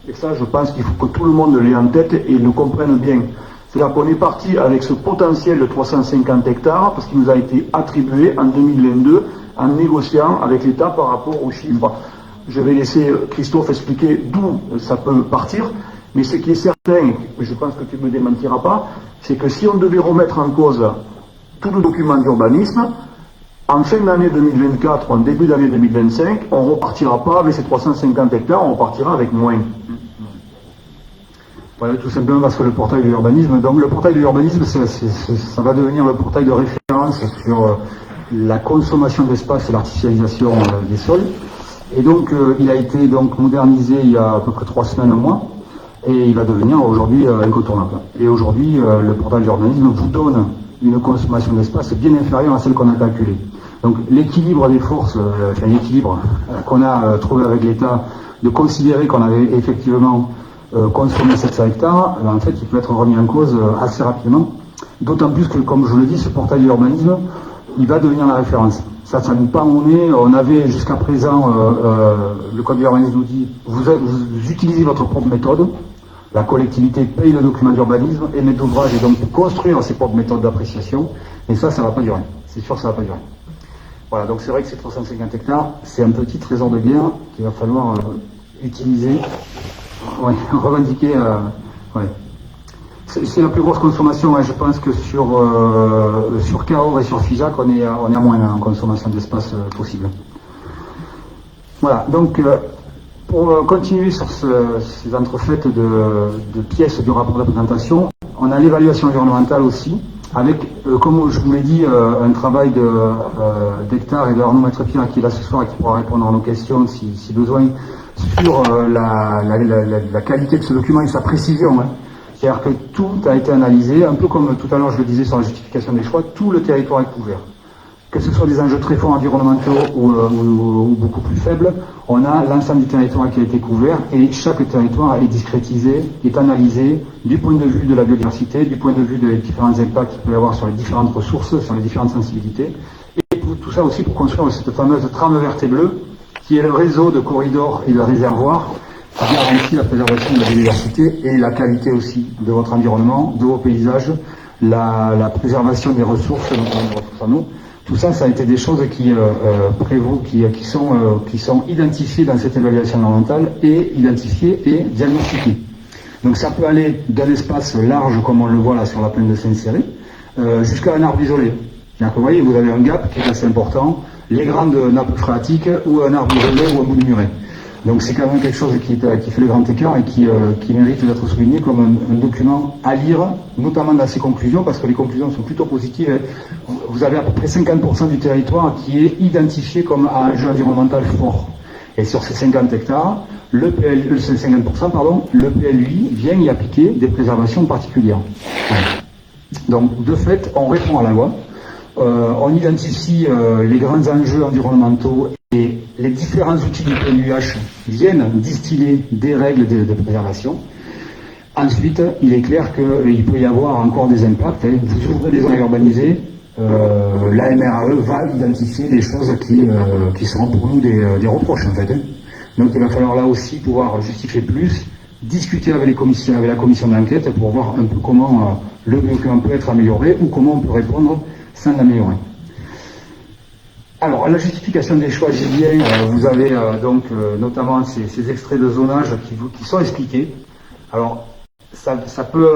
Et ça, je pense qu'il faut que tout le monde l'ait en tête et le comprenne bien. C'est-à-dire qu'on est parti avec ce potentiel de 350 hectares, parce qu'il nous a été attribué en 2022, en négociant avec l'État par rapport aux chiffres. Je vais laisser Christophe expliquer d'où ça peut partir, mais ce qui est certain, je pense que tu ne me démentiras pas, c'est que si on devait remettre en cause tout le document d'urbanisme, en fin d'année 2024, en début d'année 2025, on ne repartira pas avec ces 350 hectares, on repartira avec moins. Voilà, tout simplement parce que le portail de l'urbanisme, donc le portail de l'urbanisme, ça va devenir le portail de référence sur la consommation d'espace et l'artificialisation des sols. Et donc, il a été donc modernisé il y a à peu près 3 semaines, un mois, et il va devenir aujourd'hui incontournable. Et aujourd'hui, le portail de l'urbanisme vous donne une consommation d'espace bien inférieure à celle qu'on a calculée. Donc, l'équilibre des forces, l'équilibre qu'on a trouvé avec l'État, de considérer qu'on avait effectivement consommé 700 hectares, en fait, il peut être remis en cause assez rapidement. D'autant plus que, comme je le dis, ce portail de l'urbanisme, il va devenir la référence. Ça nous pas monnaie. On avait jusqu'à présent, le code de l'urbanisme nous dit, vous utilisez votre propre méthode, la collectivité paye le document d'urbanisme, et maître d'ouvrage et donc construire ses propres méthodes d'appréciation, et ça ne va pas durer. C'est sûr que ça ne va pas durer. Voilà, donc c'est vrai que ces 350 hectares, c'est un petit trésor de guerre qu'il va falloir utiliser, revendiquer. C'est la plus grosse consommation, je pense que sur Cahors et sur Figeac, on est à moins en consommation d'espace possible. Voilà, donc pour continuer sur ces entrefaites de pièces du rapport de présentation, on a l'évaluation environnementale aussi, avec, comme je vous l'ai dit, un travail d'Hector et de Arnaud Maître-Pierre qui est là ce soir et qui pourra répondre à nos questions si besoin, sur la qualité de ce document et sa précision. C'est-à-dire que tout a été analysé, un peu comme tout à l'heure je le disais sur la justification des choix, tout le territoire est couvert. Que ce soit des enjeux très forts environnementaux ou beaucoup plus faibles, on a l'ensemble du territoire qui a été couvert et chaque territoire est discrétisé, est analysé du point de vue de la biodiversité, du point de vue des différents impacts qu'il peut y avoir sur les différentes ressources, sur les différentes sensibilités. Et tout ça aussi pour construire cette fameuse trame verte et bleue qui est le réseau de corridors et de réservoirs qui garantit la préservation de la biodiversité et la qualité aussi de votre environnement, de vos paysages, la préservation des ressources, notamment des ressources en eau. Tout ça, ça a été des choses qui sont identifiées dans cette évaluation environnementale et identifiées et diagnostiquées. Donc ça peut aller d'un espace large, comme on le voit là sur la plaine de Saint-Céré, jusqu'à un arbre isolé. C'est-à-dire que vous voyez, vous avez un gap qui est assez important, les grandes nappes phréatiques ou un arbre isolé ou un bout de muret. Donc c'est quand même quelque chose qui fait le grand écart et qui mérite d'être souligné comme un document à lire, notamment dans ses conclusions, parce que les conclusions sont plutôt positives. Vous avez à peu près 50% du territoire qui est identifié comme un enjeu environnemental fort. Et sur ces 50 hectares, le PLUI vient y appliquer des préservations particulières. Donc de fait, on répond à la loi, on identifie les grands enjeux environnementaux et les différents outils du PLUH viennent distiller des règles de préservation. Ensuite, il est clair qu'il peut y avoir encore des impacts. Vous ouvrez des zones urbanisées, la MRAE va identifier des choses qui seront pour nous des reproches en fait. Donc il va falloir là aussi pouvoir justifier plus, discuter avec la commission d'enquête pour voir un peu comment le document peut être amélioré ou comment on peut répondre sans l'améliorer. Alors, la justification des choix, j'y viens. Vous avez donc notamment ces extraits de zonage qui sont expliqués. Alors, ça peut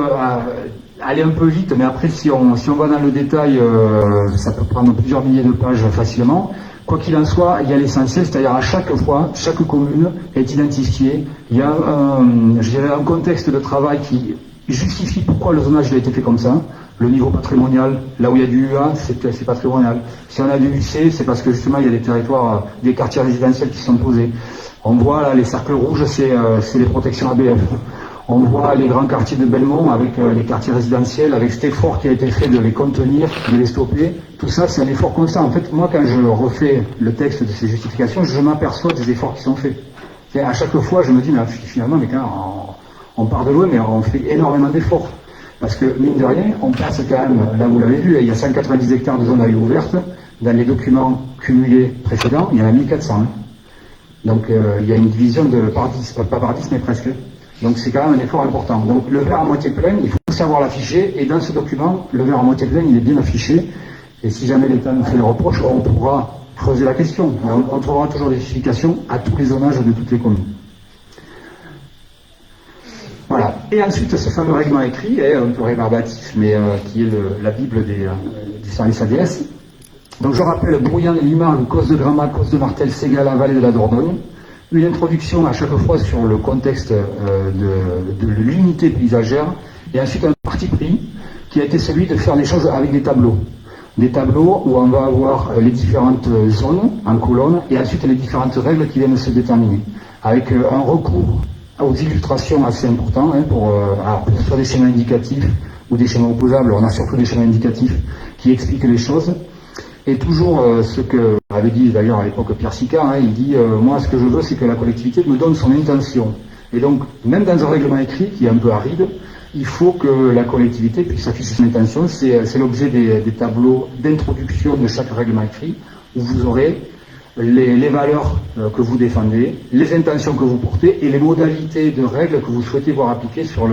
aller un peu vite, mais après, si on va dans le détail, ça peut prendre plusieurs milliers de pages facilement. Quoi qu'il en soit, il y a l'essentiel, c'est-à-dire à chaque fois, chaque commune est identifiée. Il y a un contexte de travail qui justifie pourquoi le zonage a été fait comme ça. Le niveau patrimonial, là où il y a du UA, c'est patrimonial. Si on a du UC, c'est parce que justement il y a des territoires, des quartiers résidentiels qui sont posés. On voit là les cercles rouges, c'est les protections ABF. On voit les grands quartiers de Belmont avec les quartiers résidentiels, avec cet effort qui a été fait de les contenir, de les stopper. Tout ça, c'est un effort constant. En fait, moi, quand je refais le texte de ces justifications, je m'aperçois des efforts qui sont faits. Et à chaque fois, je me dis, mais finalement, mais quand on part de loin, mais on fait énormément d'efforts. Parce que, mine de rien, on passe quand même, là vous l'avez vu, il y a 190 hectares de zone à vue ouverte. Dans les documents cumulés précédents, il y en a 1400. Donc, il y a une division par 10, pas par 10, mais presque. Donc c'est quand même un effort important. Donc le verre à moitié plein, il faut savoir l'afficher, et dans ce document, le verre à moitié plein, il est bien affiché, et si jamais l'État nous fait des reproches, on pourra creuser la question. On trouvera toujours des justifications à tous les zonages de toutes les communes. Voilà. Et ensuite, ce fameux règlement écrit, un peu rébarbatif, mais qui est la Bible du service ADS. Donc je rappelle Brouillan, Limargue, Causse de Gramat, Causse de Martel, Ségala, Vallée de la Dordogne. Une introduction à chaque fois sur le contexte de l'unité paysagère, et ensuite un parti pris qui a été celui de faire les choses avec des tableaux. Des tableaux où on va avoir les différentes zones en colonne, et ensuite les différentes règles qui viennent se déterminer. Avec un recours aux illustrations assez important, alors que ce soit des schémas indicatifs ou des schémas opposables, on a surtout des schémas indicatifs qui expliquent les choses. Et toujours ce que avait dit d'ailleurs à l'époque Pierre Sicard, il dit moi ce que je veux c'est que la collectivité me donne son intention. Et donc même dans un règlement écrit qui est un peu aride, il faut que la collectivité puisse afficher son intention. C'est l'objet des tableaux d'introduction de chaque règlement écrit, où vous aurez les valeurs que vous défendez, les intentions que vous portez et les modalités de règles que vous souhaitez voir appliquées sur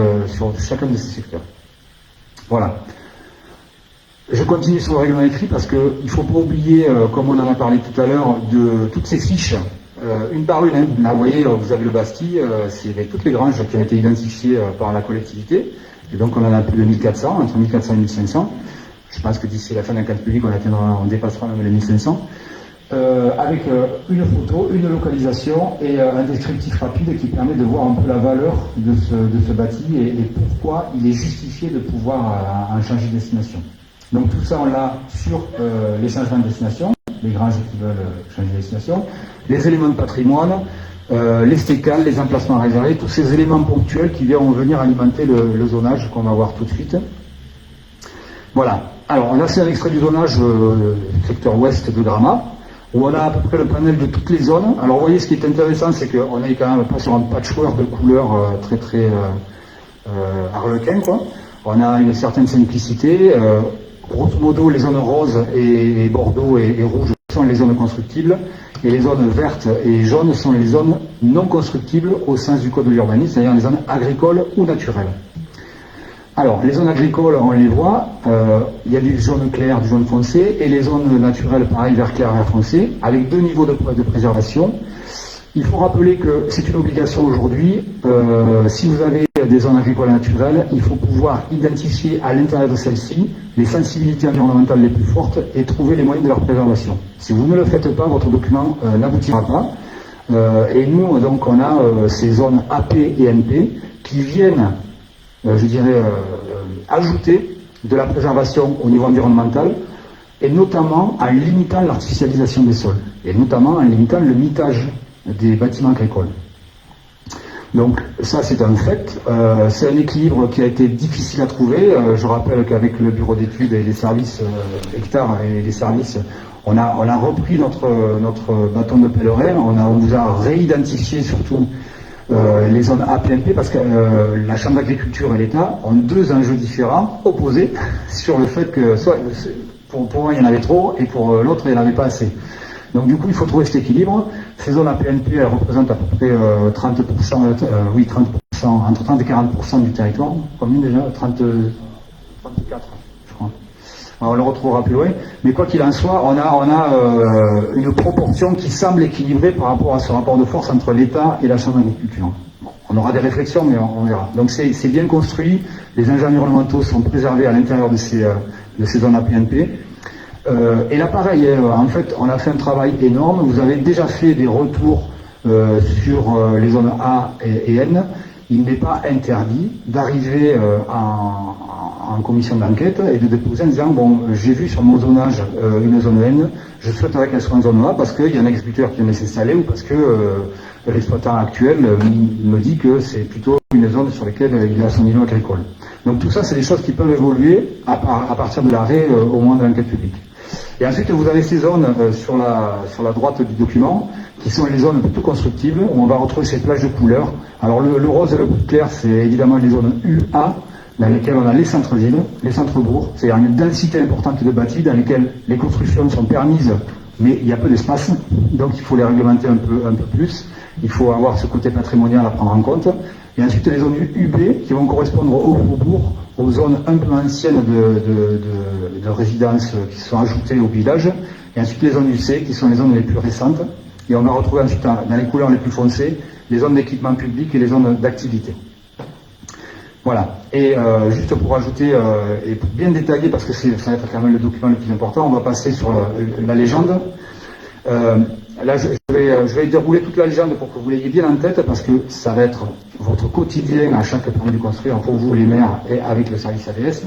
chacun de ces secteurs. Voilà. Je continue sur le règlement écrit parce qu'il ne faut pas oublier, comme on en a parlé tout à l'heure, de toutes ces fiches, une par une. Là, vous voyez, vous avez le Bastille, c'est toutes les granges qui ont été identifiées par la collectivité. Et donc, on en a plus de 1400, entre 1400 et 1500. Je pense que d'ici la fin d'un cadre public, on dépassera même les 1500. Avec une photo, une localisation et un descriptif rapide qui permet de voir un peu la valeur de ce bâti et pourquoi il est justifié de pouvoir en changer de destination. Donc tout ça, on l'a sur les changements de destination, les granges qui veulent changer de destination, les éléments de patrimoine, les stécales, les emplacements réservés, tous ces éléments ponctuels qui vont venir alimenter le zonage qu'on va voir tout de suite. Voilà. Alors là, c'est un extrait du zonage secteur ouest de Gramat, où on a à peu près le panel de toutes les zones. Alors vous voyez, ce qui est intéressant, c'est qu'on est quand même pas sur un patchwork de couleurs très harlequin, quoi. On a une certaine simplicité. Grosso modo, les zones roses et bordeaux et rouges sont les zones constructibles, et les zones vertes et jaunes sont les zones non constructibles au sens du code de l'urbanisme, c'est-à-dire les zones agricoles ou naturelles. Alors, les zones agricoles, on les voit, il y a du jaune clair, du jaune foncé, et les zones naturelles, pareil, vert clair, vert foncé, avec deux niveaux de préservation. Il faut rappeler que c'est une obligation aujourd'hui. Si vous avez des zones agricoles naturelles, il faut pouvoir identifier à l'intérieur de celles-ci les sensibilités environnementales les plus fortes et trouver les moyens de leur préservation. Si vous ne le faites pas, votre document n'aboutira pas. Et nous, donc, on a ces zones AP et NP qui viennent, ajouter de la préservation au niveau environnemental, et notamment en limitant l'artificialisation des sols, et notamment en limitant le mitage des bâtiments agricoles. Donc ça, c'est un fait. C'est un équilibre qui a été difficile à trouver. Je rappelle qu'avec le bureau d'études et les services hectares et les services, on a repris notre bâton de pèlerin. On vous a réidentifié surtout les zones APMP, parce que la Chambre d'agriculture et l'État ont deux enjeux différents, opposés, sur le fait que soit pour moi il y en avait trop, et pour l'autre il n'y en avait pas assez. Donc du coup il faut trouver cet équilibre. Ces zones APMP, elles représentent à peu près 30%, entre 30 et 40% du territoire. Combien déjà 34, je crois. Alors, on le retrouvera plus loin. Mais quoi qu'il en soit, on a une proportion qui semble équilibrée par rapport à ce rapport de force entre l'État et la Chambre d'agriculture. Bon. On aura des réflexions, mais on verra. Donc c'est bien construit, les enjeux environnementaux sont préservés à l'intérieur de ces zones APNP. Et là pareil, en fait on a fait un travail énorme, vous avez déjà fait des retours sur les zones A et N. Il n'est pas interdit d'arriver en commission d'enquête et de déposer en disant bon, j'ai vu sur mon zonage une zone N, je souhaiterais qu'elle soit en zone A parce qu'il y a un exécuteur qui vient de s'installer ou parce que l'exploitant actuel me dit que c'est plutôt une zone sur laquelle il a son niveau agricole. Donc tout ça, c'est des choses qui peuvent évoluer à partir de l'arrêt au moment de l'enquête publique. Et ensuite, vous avez ces zones sur la droite du document, qui sont les zones plutôt constructibles, où on va retrouver ces plages de couleurs. Alors le rose et le bleu clair, c'est évidemment les zones UA, dans lesquelles on a les centres-villes, les centres-bourgs, c'est-à-dire une densité importante de bâtis, dans lesquels les constructions sont permises, mais il y a peu d'espace, donc il faut les réglementer un peu plus. Il faut avoir ce côté patrimonial à prendre en compte. Et ensuite, les zones UB, qui vont correspondre aux bourgs, aux zones un peu anciennes de résidences qui sont ajoutées au village. Et ensuite, les zones UC, qui sont les zones les plus récentes. Et on va retrouver ensuite, dans les couleurs les plus foncées, les zones d'équipement public et les zones d'activité. Voilà. Et juste pour ajouter, et pour bien détailler, parce que ça va être quand même le document le plus important, on va passer sur la légende. Là, je vais dérouler toute la légende pour que vous l'ayez bien en tête, parce que ça va être votre quotidien à chaque permis de construire pour vous, les maires, et avec le service ADS.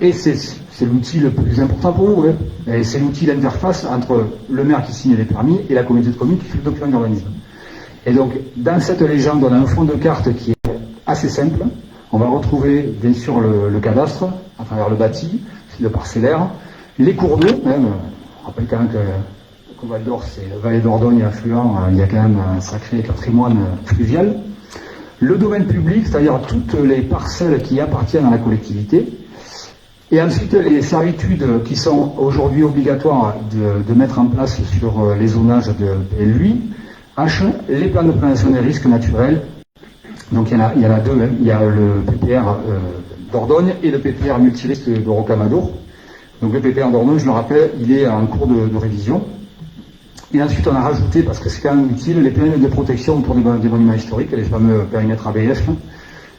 Et c'est l'outil le plus important pour vous. Hein. Et c'est l'outil d'interface entre le maire qui signe les permis et la communauté de communes qui fait le document d'urbanisme. Et donc, dans cette légende, on a un fond de carte qui est assez simple. On va retrouver, bien sûr, le cadastre, à travers le bâti, le parcellaire, les cours d'eau. On rappelle quand même que Val d'Or, c'est la vallée d'Ordogne affluent, il y a quand même un sacré patrimoine fluvial. Le domaine public, c'est-à-dire toutes les parcelles qui appartiennent à la collectivité. Et ensuite, les servitudes qui sont aujourd'hui obligatoires de mettre en place sur les zonages de PLUI, H, les plans de prévention des risques naturels. Donc il y en a deux, hein. Il y a le PPR d'Ordogne et le PPR multirisque de Rocamadour. Donc le PPR d'Ordogne, je le rappelle, il est en cours de révision. Et ensuite, on a rajouté, parce que c'est quand même utile, les périmètres de protection autour des monuments historiques, les fameux périmètres ABF,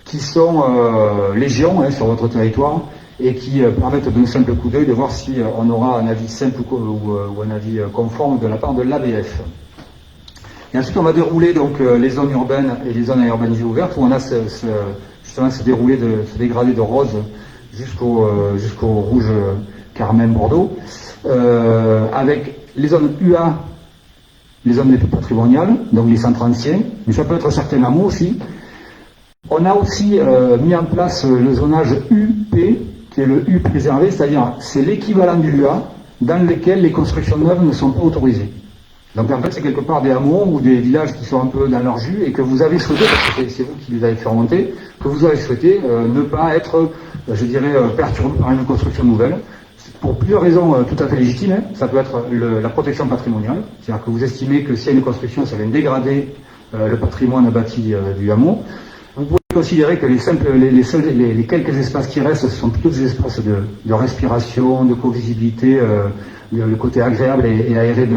qui sont légion sur votre territoire et qui permettent d'un simple coup d'œil de voir si on aura un avis simple ou un avis conforme de la part de l'ABF. Et ensuite, on va dérouler donc les zones urbaines et les zones à urbaniser ouvertes, où on a justement ce dégradé de rose jusqu'au rouge Carmen Bordeaux, avec les zones UA, les zones les plus patrimoniales, donc les centres anciens, mais ça peut être certains hameaux aussi. On a aussi mis en place le zonage UP, qui est le U préservé, c'est-à-dire c'est l'équivalent du UA, dans lequel les constructions neuves ne sont pas autorisées. Donc en fait c'est quelque part des hameaux ou des villages qui sont un peu dans leur jus et que vous avez souhaité, parce que c'est vous qui les avez fait remonter, que vous avez souhaité ne pas être, je dirais, perturbé par une construction nouvelle. Pour plusieurs raisons tout à fait légitimes. Ça peut être la protection patrimoniale, c'est-à-dire que vous estimez que s'il y a une construction, ça vient dégrader le patrimoine bâti du hameau. Vous pouvez considérer que les quelques espaces qui restent, ce sont plutôt des espaces de respiration, de co-visibilité, le côté agréable et aéré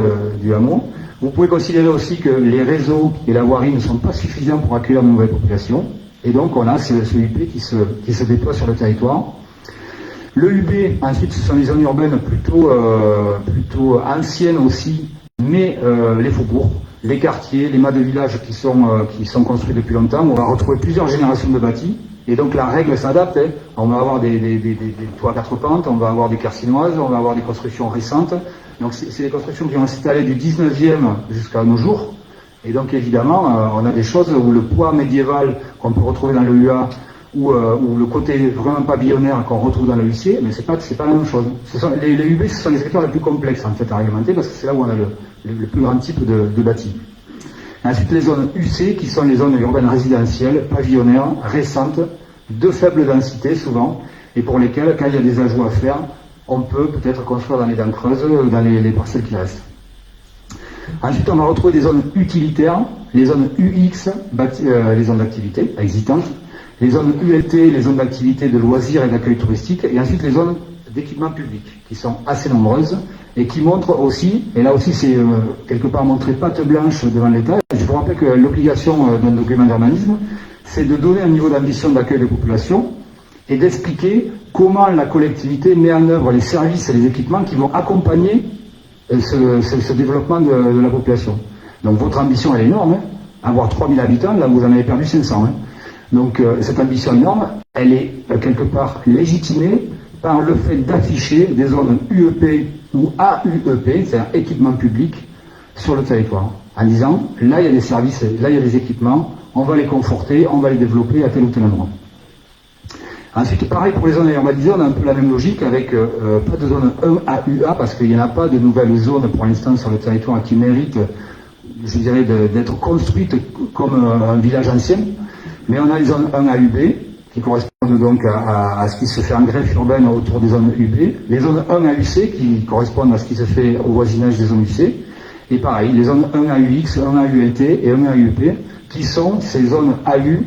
du hameau. Vous pouvez considérer aussi que les réseaux et la voirie ne sont pas suffisants pour accueillir de nouvelles populations. Et donc on a ce UP qui se déploie sur le territoire. Le UB, ensuite, ce sont les zones urbaines plutôt anciennes aussi, mais les faubourgs, les quartiers, les mâts de village qui sont construits depuis longtemps. On va retrouver plusieurs générations de bâtis, et donc la règle s'adapte. Hein. On va avoir des toits à quatre pentes, on va avoir des carcinoises, on va avoir des constructions récentes. Donc c'est des constructions qui vont s'installer du 19e jusqu'à nos jours. Et donc évidemment, on a des choses où le poids médiéval qu'on peut retrouver dans le UA, ou le côté vraiment pavillonnaire qu'on retrouve dans le UC, mais c'est pas la même chose. Les UB, ce sont les secteurs les plus complexes en fait à réglementer, parce que c'est là où on a le plus grand type de bâti. Ensuite, les zones UC, qui sont les zones urbaines résidentielles, pavillonnaires, récentes, de faible densité souvent, et pour lesquelles, quand il y a des ajouts à faire, on peut peut-être construire dans les dents creuses, dans les parcelles qui restent. Ensuite, on va retrouver des zones utilitaires, les zones UX, les zones d'activité existantes, les zones ULT, les zones d'activité de loisirs et d'accueil touristique, et ensuite les zones d'équipement public, qui sont assez nombreuses, et qui montrent aussi, et là aussi c'est quelque part montré patte blanche devant l'État. Je vous rappelle fait que l'obligation d'un document d'urbanisme, c'est de donner un niveau d'ambition d'accueil des populations et d'expliquer comment la collectivité met en œuvre les services et les équipements qui vont accompagner ce développement de la population. Donc votre ambition, elle est énorme, hein. Avoir 3000 habitants, là vous en avez perdu 500. Hein. Donc cette ambition énorme, elle est quelque part légitimée par le fait d'afficher des zones UEP ou AUEP, c'est-à-dire équipement public, sur le territoire, en disant, là il y a des services, là il y a des équipements, on va les conforter, on va les développer à tel ou tel endroit. Ensuite, pareil pour les zones urbanisées, on a un peu la même logique avec pas de zone 1 AUA, parce qu'il n'y en a pas de nouvelles zones pour l'instant sur le territoire qui méritent, je dirais, d'être construites comme un village ancien, mais on a les zones 1 AUB, qui correspondent donc à ce qui se fait en greffe urbaine autour des zones UB, les zones 1 AUC, qui correspondent à ce qui se fait au voisinage des zones UC, et pareil, les zones 1 AUX, 1 AULT et 1 AUP, qui sont ces zones AU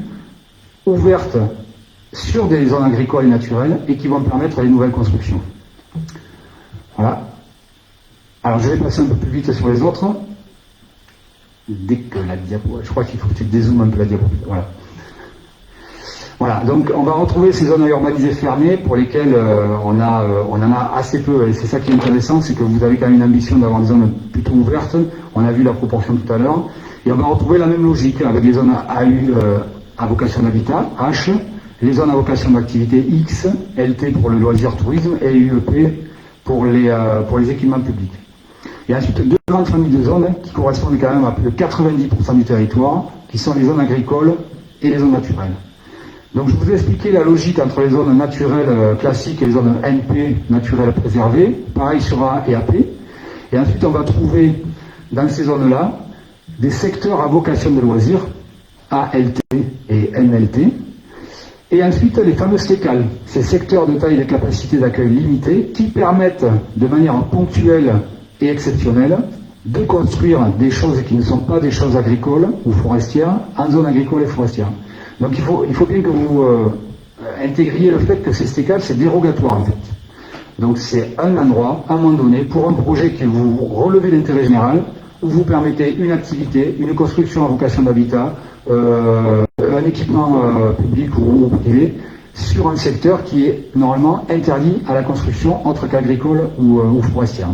ouvertes sur des zones agricoles et naturelles et qui vont permettre les nouvelles constructions. Voilà. Alors je vais passer un peu plus vite sur les autres. Dès que la diapo, je crois qu'il faut que tu dézoomes un peu la diapo. Voilà. Voilà, donc on va retrouver ces zones urbanisées fermées pour lesquelles on en a assez peu, et c'est ça qui est intéressant, c'est que vous avez quand même une ambition d'avoir des zones plutôt ouvertes, on a vu la proportion tout à l'heure, et on va retrouver la même logique avec les zones AU à vocation d'habitat, H, les zones à vocation d'activité X, LT pour le loisir tourisme, et UEP pour les équipements publics. Et ensuite, deux grandes familles de zones qui correspondent quand même à plus de 90% du territoire, qui sont les zones agricoles et les zones naturelles. Donc je vous ai expliqué la logique entre les zones naturelles classiques et les zones NP, naturelles préservées, pareil sur A et AP. Et ensuite on va trouver dans ces zones-là des secteurs à vocation de loisirs, ALT et NLT. Et ensuite les fameux STECAL, ces secteurs de taille et de capacité d'accueil limitée, qui permettent de manière ponctuelle et exceptionnelle de construire des choses qui ne sont pas des choses agricoles ou forestières en zone agricole et forestière. Donc il faut bien que vous intégriez le fait que ces STECAL, c'est dérogatoire en fait. Donc c'est un endroit, à un moment donné, pour un projet qui vous relevez l'intérêt général, où vous permettez une activité, une construction à vocation d'habitat, un équipement public ou privé, sur un secteur qui est normalement interdit à la construction autre qu'agricole ou forestière.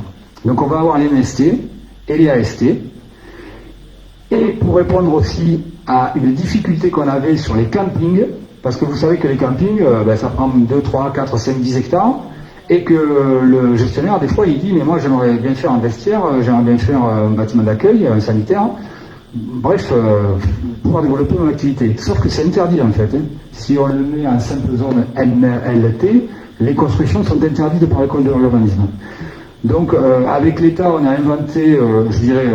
Donc on va avoir les MST et les AST. Et pour répondre aussi à une difficulté qu'on avait sur les campings, parce que vous savez que les campings, ça prend 2, 3, 4, 5, 10 hectares, et que le gestionnaire, des fois, il dit, mais moi j'aimerais bien faire un vestiaire, j'aimerais bien faire un bâtiment d'accueil, un sanitaire, bref, pouvoir développer mon activité. Sauf que c'est interdit en fait. Hein. Si on le met en simple zone NLT, les constructions sont interdites par l'école de l'urbanisme. Donc avec l'État, on a inventé, je dirais,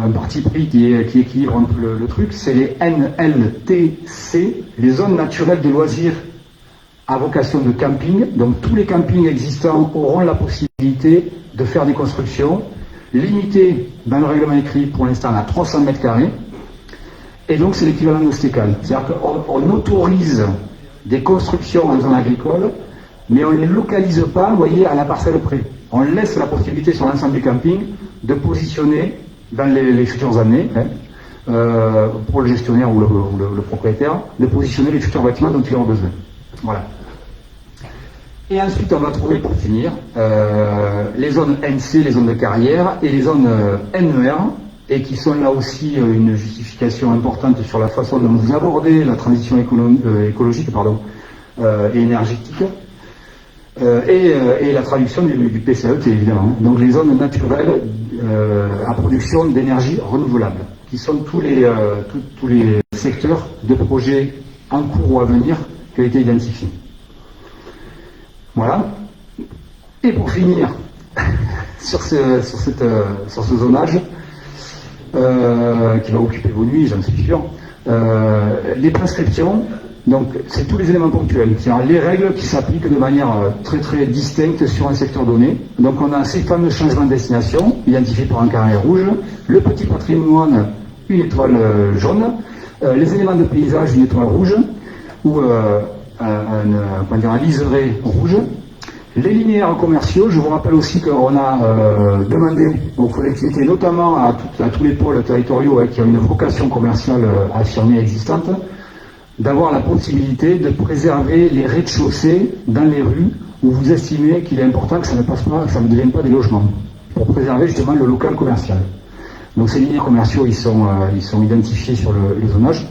un parti pris qui équilibre un peu le truc, c'est les NLTC, les zones naturelles de loisirs à vocation de camping. Donc tous les campings existants auront la possibilité de faire des constructions limitées dans le règlement écrit pour l'instant à 300 mètres carrés. Et donc c'est l'équivalent de STECAL. C'est-à-dire qu'on autorise des constructions en zone agricole, mais on ne les localise pas, vous voyez, à la parcelle près. On laisse la possibilité sur l'ensemble du camping de positionner dans les futures années, pour le gestionnaire ou le propriétaire, de positionner les futurs bâtiments dont il aura besoin. Voilà. Et ensuite, on va trouver, pour finir, les zones NC, les zones de carrière, et les zones NER, et qui sont là aussi une justification importante sur la façon dont vous abordez la transition écologique et énergétique. Et la traduction du PCE, évidemment. Donc les zones naturelles à production d'énergie renouvelable, qui sont tous les secteurs de projets en cours ou à venir qui ont été identifiés. Voilà. Et pour finir, sur ce zonage, qui va occuper vos nuits, j'en suis sûr, les prescriptions. Donc, c'est tous les éléments ponctuels, c'est-à-dire les règles qui s'appliquent de manière très très distincte sur un secteur donné. Donc, on a ces fameux changements de destination, identifiés par un carré rouge, le petit patrimoine, une étoile jaune, les éléments de paysage, une étoile rouge, ou un liseré rouge, Les linéaires commerciaux, je vous rappelle aussi qu'on a demandé aux collectivités, notamment à tous les pôles territoriaux qui ont une vocation commerciale affirmée existante, d'avoir la possibilité de préserver les rez-de-chaussée dans les rues où vous estimez qu'il est important que ça ne passe pas, que ça ne devienne pas des logements, pour préserver justement le local commercial. Donc ces linéaires commerciaux, ils sont identifiés sur le zonage.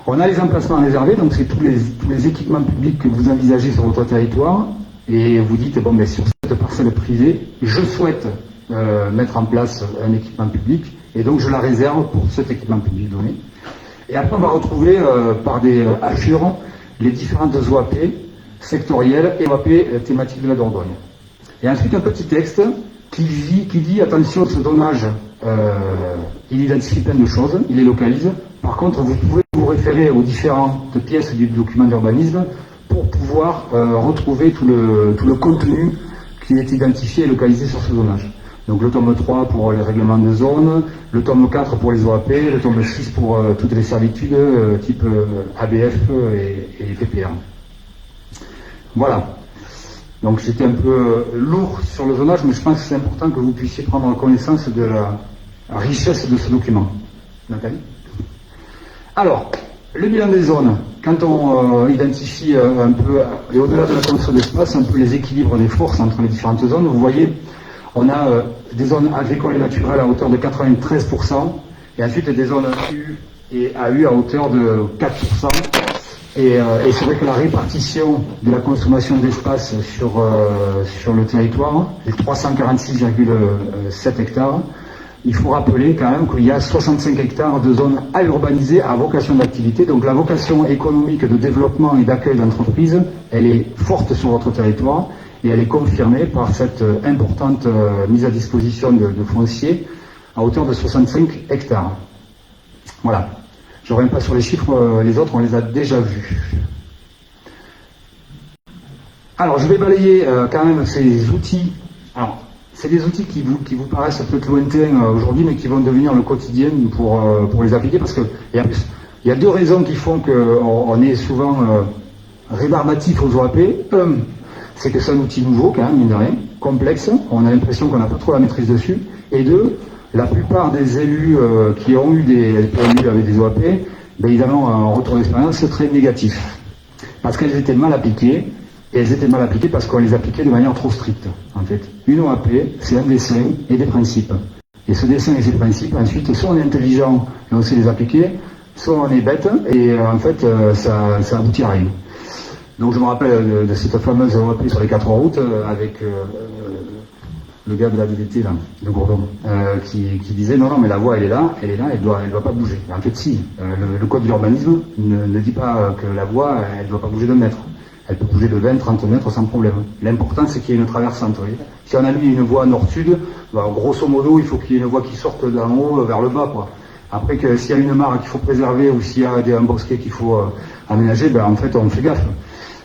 On a les emplacements réservés, donc c'est tous les équipements publics que vous envisagez sur votre territoire, et vous dites, bon, ben, sur cette parcelle privée, je souhaite mettre en place un équipement public, et donc je la réserve pour cet équipement public donné. Et après, on va retrouver par des hachures les différentes OAP sectorielles et OAP thématiques de la Dordogne. Et ensuite, un petit texte qui dit, attention, ce zonage, il identifie plein de choses, il les localise. Par contre, vous pouvez vous référer aux différentes pièces du document d'urbanisme pour pouvoir retrouver tout le contenu qui est identifié et localisé sur ce zonage. Donc le tome 3 pour les règlements de zone, le tome 4 pour les OAP, le tome 6 pour toutes les servitudes type ABF et PPR. Voilà. Donc c'était un peu lourd sur le zonage, mais je pense que c'est important que vous puissiez prendre connaissance de la richesse de ce document. Nathalie ? Alors, le bilan des zones, quand on identifie un peu, et au-delà de la construction d'espace, un peu les équilibres des forces entre les différentes zones, vous voyez, on a des zones agricoles et naturelles à hauteur de 93%, et ensuite des zones U et AU à hauteur de 4%. Et c'est vrai que la répartition de la consommation d'espace sur le territoire, les 346,7 hectares, il faut rappeler quand même qu'il y a 65 hectares de zones à urbaniser à vocation d'activité. Donc la vocation économique de développement et d'accueil d'entreprises, elle est forte sur votre territoire et elle est confirmée par cette importante mise à disposition de foncier à hauteur de 65 hectares. Voilà. Je ne reviens pas sur les chiffres, les autres on les a déjà vus. Alors je vais balayer quand même ces outils. Alors, c'est des outils qui vous paraissent peut-être lointains aujourd'hui, mais qui vont devenir le quotidien pour les appliquer, parce que il y a deux raisons qui font qu'on est souvent rébarbatif aux OAP. Un, c'est que c'est un outil nouveau, quand même, mine de rien, complexe, on a l'impression qu'on n'a pas trop la maîtrise dessus. Et deux, la plupart des élus qui ont eu des PMU avec des OAP, ben, évidemment, un retour d'expérience très négatif, parce qu'elles étaient mal appliquées. Et elles étaient mal appliquées parce qu'on les appliquait de manière trop stricte, en fait. Une OAP, c'est un dessin et des principes. Et ce dessin et ces principes, ensuite, soit on est intelligent et on sait les appliquer, soit on est bête et en fait, ça aboutit à rien. Donc je me rappelle de cette fameuse OAP sur les 4 routes avec le gars de la DDT, là, de Gourdon, qui disait non, mais la voie elle est là, elle doit pas bouger. En fait, si, le code de l'urbanisme ne dit pas que la voie, elle doit pas bouger de mètre. Elle peut bouger de 20, 30 mètres sans problème. L'important, c'est qu'il y ait une traversante. Si on a mis une voie nord-sud, bah, grosso modo, il faut qu'il y ait une voie qui sorte d'en haut vers le bas, quoi. Après, s'il y a une mare qu'il faut préserver ou s'il y a un bosquet qu'il faut aménager, ben, en fait, on fait gaffe.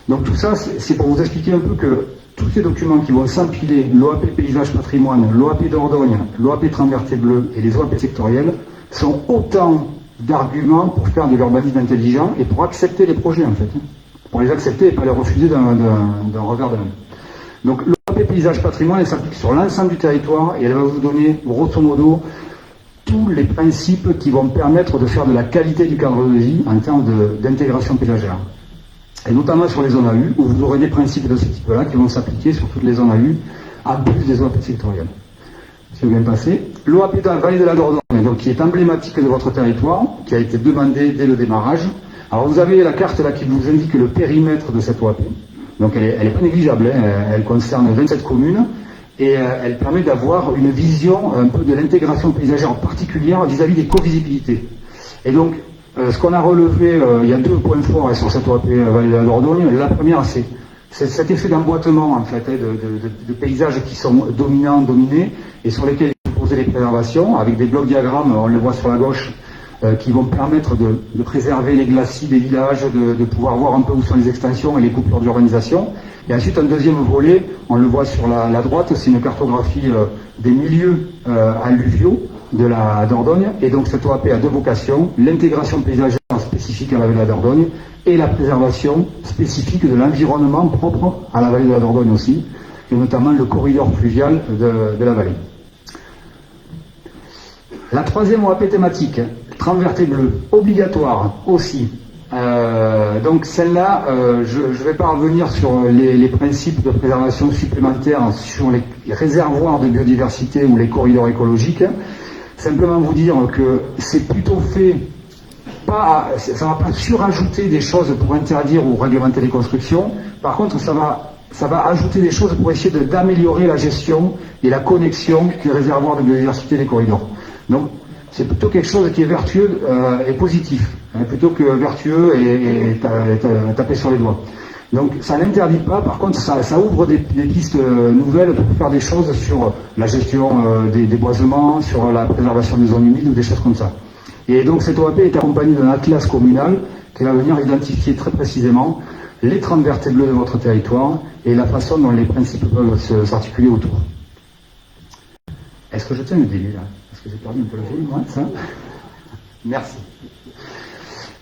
Donc tout ça, c'est pour vous expliquer un peu que tous ces documents qui vont s'empiler, l'OAP Paysage Patrimoine, l'OAP Dordogne, l'OAP Travertée Bleue et les OAP sectorielles, sont autant d'arguments pour faire de l'urbanisme intelligent et pour accepter les projets, en fait. Pour les accepter et pas les refuser d'un revers de main. Donc l'OAP Paysage Patrimoine, elle s'applique sur l'ensemble du territoire et elle va vous donner, grosso modo, tous les principes qui vont permettre de faire de la qualité du cadre de vie en termes d'intégration paysagère. Et notamment sur les zones AU, où vous aurez des principes de ce type-là qui vont s'appliquer sur toutes les zones AU, en plus des OAP sectorielles. C'est bien passé. L'OAP de la vallée de la Dordogne, donc qui est emblématique de votre territoire, qui a été demandée dès le démarrage. Alors vous avez la carte là qui vous indique le périmètre de cette OAP. Donc elle est pas négligeable, hein. Elle concerne 27 communes et elle permet d'avoir une vision un peu de l'intégration paysagère particulière vis-à-vis des covisibilités. Et donc ce qu'on a relevé, il y a deux points forts sur cette OAP Vallée de la Dordogne. La première, c'est cet effet d'emboîtement en fait, de paysages qui sont dominants, dominés, et sur lesquels il faut poser les préservations, avec des blocs diagrammes, on le voit sur la gauche, qui vont permettre de préserver les glacis des villages, de pouvoir voir un peu où sont les extensions et les coupures d'urbanisation. Et ensuite, un deuxième volet, on le voit sur la droite, c'est une cartographie des milieux alluviaux de la Dordogne. Et donc cette OAP a deux vocations, l'intégration paysagère spécifique à la vallée de la Dordogne et la préservation spécifique de l'environnement propre à la vallée de la Dordogne aussi, et notamment le corridor fluvial de la vallée. La troisième OAP thématique, trame verte et bleue, obligatoire aussi. Donc celle-là, je ne vais pas revenir sur les principes de préservation supplémentaires sur les réservoirs de biodiversité ou les corridors écologiques. Simplement vous dire que c'est plutôt fait, ça ne va pas surajouter des choses pour interdire ou réglementer les constructions. Par contre, ça va ajouter des choses pour essayer d'améliorer la gestion et la connexion des réservoirs de biodiversité des corridors. Donc c'est plutôt quelque chose qui est vertueux et positif, hein, plutôt que vertueux et taper sur les doigts. Donc ça n'interdit pas, par contre ça ouvre des pistes nouvelles pour faire des choses sur la gestion des boisements, sur la préservation des zones humides ou des choses comme ça. Et donc cette OAP est accompagnée d'un atlas communal qui va venir identifier très précisément les trames vertes et bleues de votre territoire et la façon dont les principes peuvent s'articuler autour. Est-ce que je tiens le début là? Parce que j'ai perdu un peu le volume, moi, ça. Merci.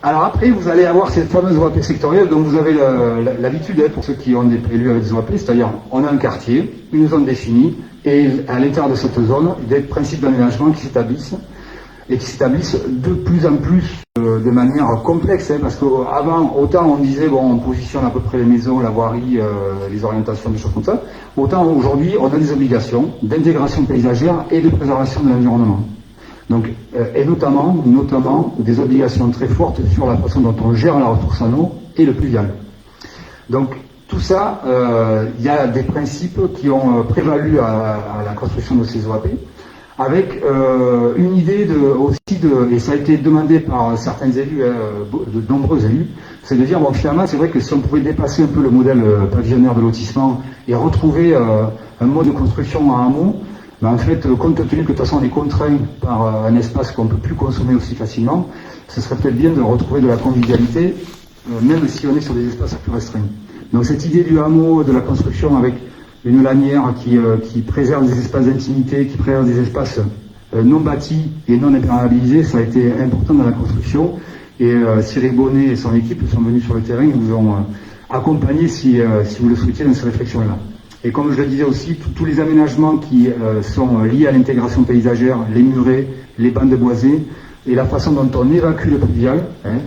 Alors après, vous allez avoir cette fameuse OAP sectorielle dont vous avez l'habitude, pour ceux qui ont des PLU avec des OAP, c'est-à-dire on a un quartier, une zone définie, et à l'intérieur de cette zone, des principes d'aménagement qui s'établissent, et qui s'établissent de plus en plus de manière complexe, hein, parce qu'avant, autant on disait, bon, on positionne à peu près les maisons, la voirie, les orientations, des choses comme ça, autant aujourd'hui, on a des obligations d'intégration paysagère et de préservation de l'environnement. Donc, et notamment des obligations très fortes sur la façon dont on gère la ressource en eau et le pluvial. Donc, tout ça, il y a des principes qui ont prévalu à la construction de ces OAP, avec une idée et ça a été demandé par certains élus, de nombreux élus, c'est de dire, bon, finalement, c'est vrai que si on pouvait dépasser un peu le modèle pavillonnaire de lotissement et retrouver un mode de construction en hameau, ben, en fait, compte tenu que de toute façon on est contraint par un espace qu'on ne peut plus consommer aussi facilement, ce serait peut-être bien de retrouver de la convivialité, même si on est sur des espaces plus restreints. Donc cette idée du hameau, de la construction avec une lanière qui préserve des espaces d'intimité, qui préserve des espaces non bâtis et non imperméabilisés, ça a été important dans la construction. Et Cyril Bonnet et son équipe sont venus sur le terrain et vous ont accompagné, si vous le souhaitiez, dans ces réflexions-là. Et comme je le disais aussi, tous les aménagements qui sont liés à l'intégration paysagère, les murets, les bandes boisées, et la façon dont on évacue le pluvial. Hein.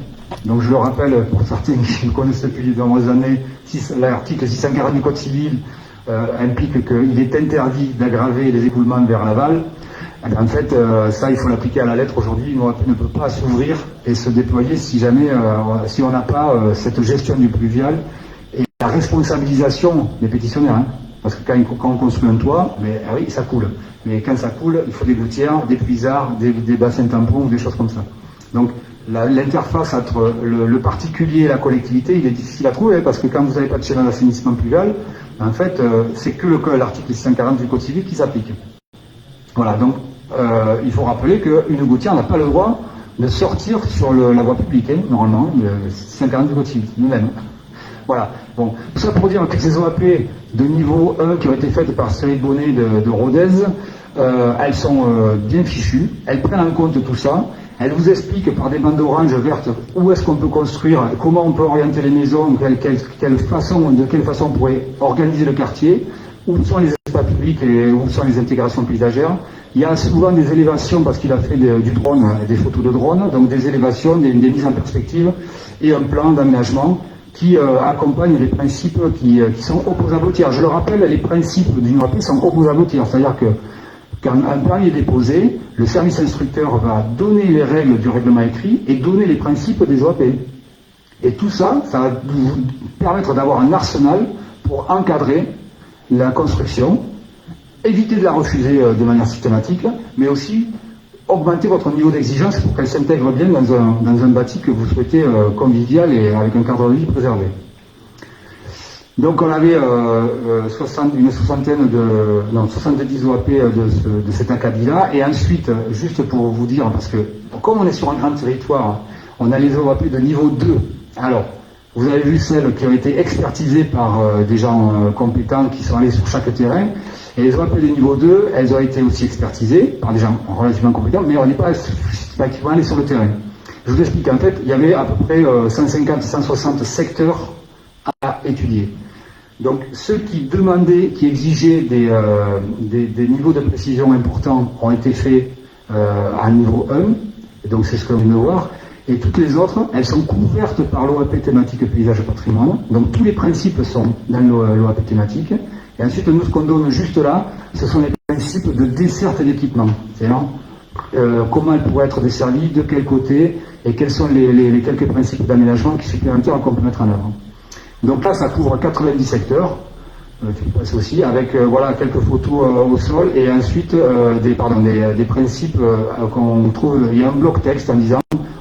Donc je le rappelle, pour certains qui me connaissent depuis de nombreuses années, l'article 640 du Code civil implique qu'il est interdit d'aggraver les écoulements vers l'aval. En fait, ça, il faut l'appliquer à la lettre aujourd'hui. Une OAP ne peut pas s'ouvrir et se déployer si jamais, si on n'a pas cette gestion du pluvial et la responsabilisation des pétitionnaires. Hein. Parce que quand on construit un toit, oui, ça coule. Mais quand ça coule, il faut des gouttières, des puisards, des bassins tampons ou des choses comme ça. Donc, l'interface entre le particulier et la collectivité, il est difficile à trouver, parce que quand vous n'avez pas de schéma d'assainissement pluvial, en fait, c'est que l'article 640 du Code civil qui s'applique. Voilà, donc il faut rappeler qu'une gouttière n'a pas le droit de sortir sur la voie publique, hein, normalement, le 640 du Code civil, nous-mêmes. Voilà, bon, tout ça pour dire que ces OAP de niveau 1 qui ont été faites par Cyril Bonnet de Rodez, elles sont bien fichues, elles prennent en compte tout ça. Elle vous explique par des bandes oranges, vertes, où est-ce qu'on peut construire, comment on peut orienter les maisons, de quelle façon on pourrait organiser le quartier, où sont les espaces publics et où sont les intégrations paysagères. Il y a souvent des élévations, parce qu'il a fait du drone, des photos de drone, donc des élévations, des mises en perspective, et un plan d'aménagement qui accompagne les principes qui sont opposables au tiers. Je le rappelle, les principes d'une OAP sont opposables au tiers, c'est-à-dire que quand un plan est déposé, le service instructeur va donner les règles du règlement écrit et donner les principes des OAP. Et tout ça, ça va vous permettre d'avoir un arsenal pour encadrer la construction, éviter de la refuser de manière systématique, mais aussi augmenter votre niveau d'exigence pour qu'elle s'intègre bien dans un bâti que vous souhaitez convivial et avec un cadre de vie préservé. Donc on avait une 70 OAP de cet acabit-là, et ensuite, juste pour vous dire, parce que comme on est sur un grand territoire, on a les OAP de niveau 2. Alors, vous avez vu celles qui ont été expertisées par des gens compétents qui sont allés sur chaque terrain, et les OAP de niveau 2, elles ont été aussi expertisées par des gens relativement compétents, mais on n'est pas systématiquement allé sur le terrain. Je vous explique, en fait, il y avait à peu près 150-160 secteurs à étudier. Donc ceux qui demandaient, qui exigeaient des niveaux de précision importants ont été faits à niveau 1, et donc c'est ce qu'on vient de voir, et toutes les autres, elles sont couvertes par l'OAP thématique paysage et patrimoine, donc tous les principes sont dans l'OAP thématique, et ensuite nous ce qu'on donne juste là, ce sont les principes de desserte d'équipement, c'est-à-dire comment elle pourrait être desservie, de quel côté, et quels sont les quelques principes d'aménagement qui supplémentaires qu'on peut mettre en œuvre. Donc là, ça couvre 90 secteurs, aussi, avec voilà, quelques photos au sol, et ensuite des principes qu'on trouve, il y a un bloc texte en disant,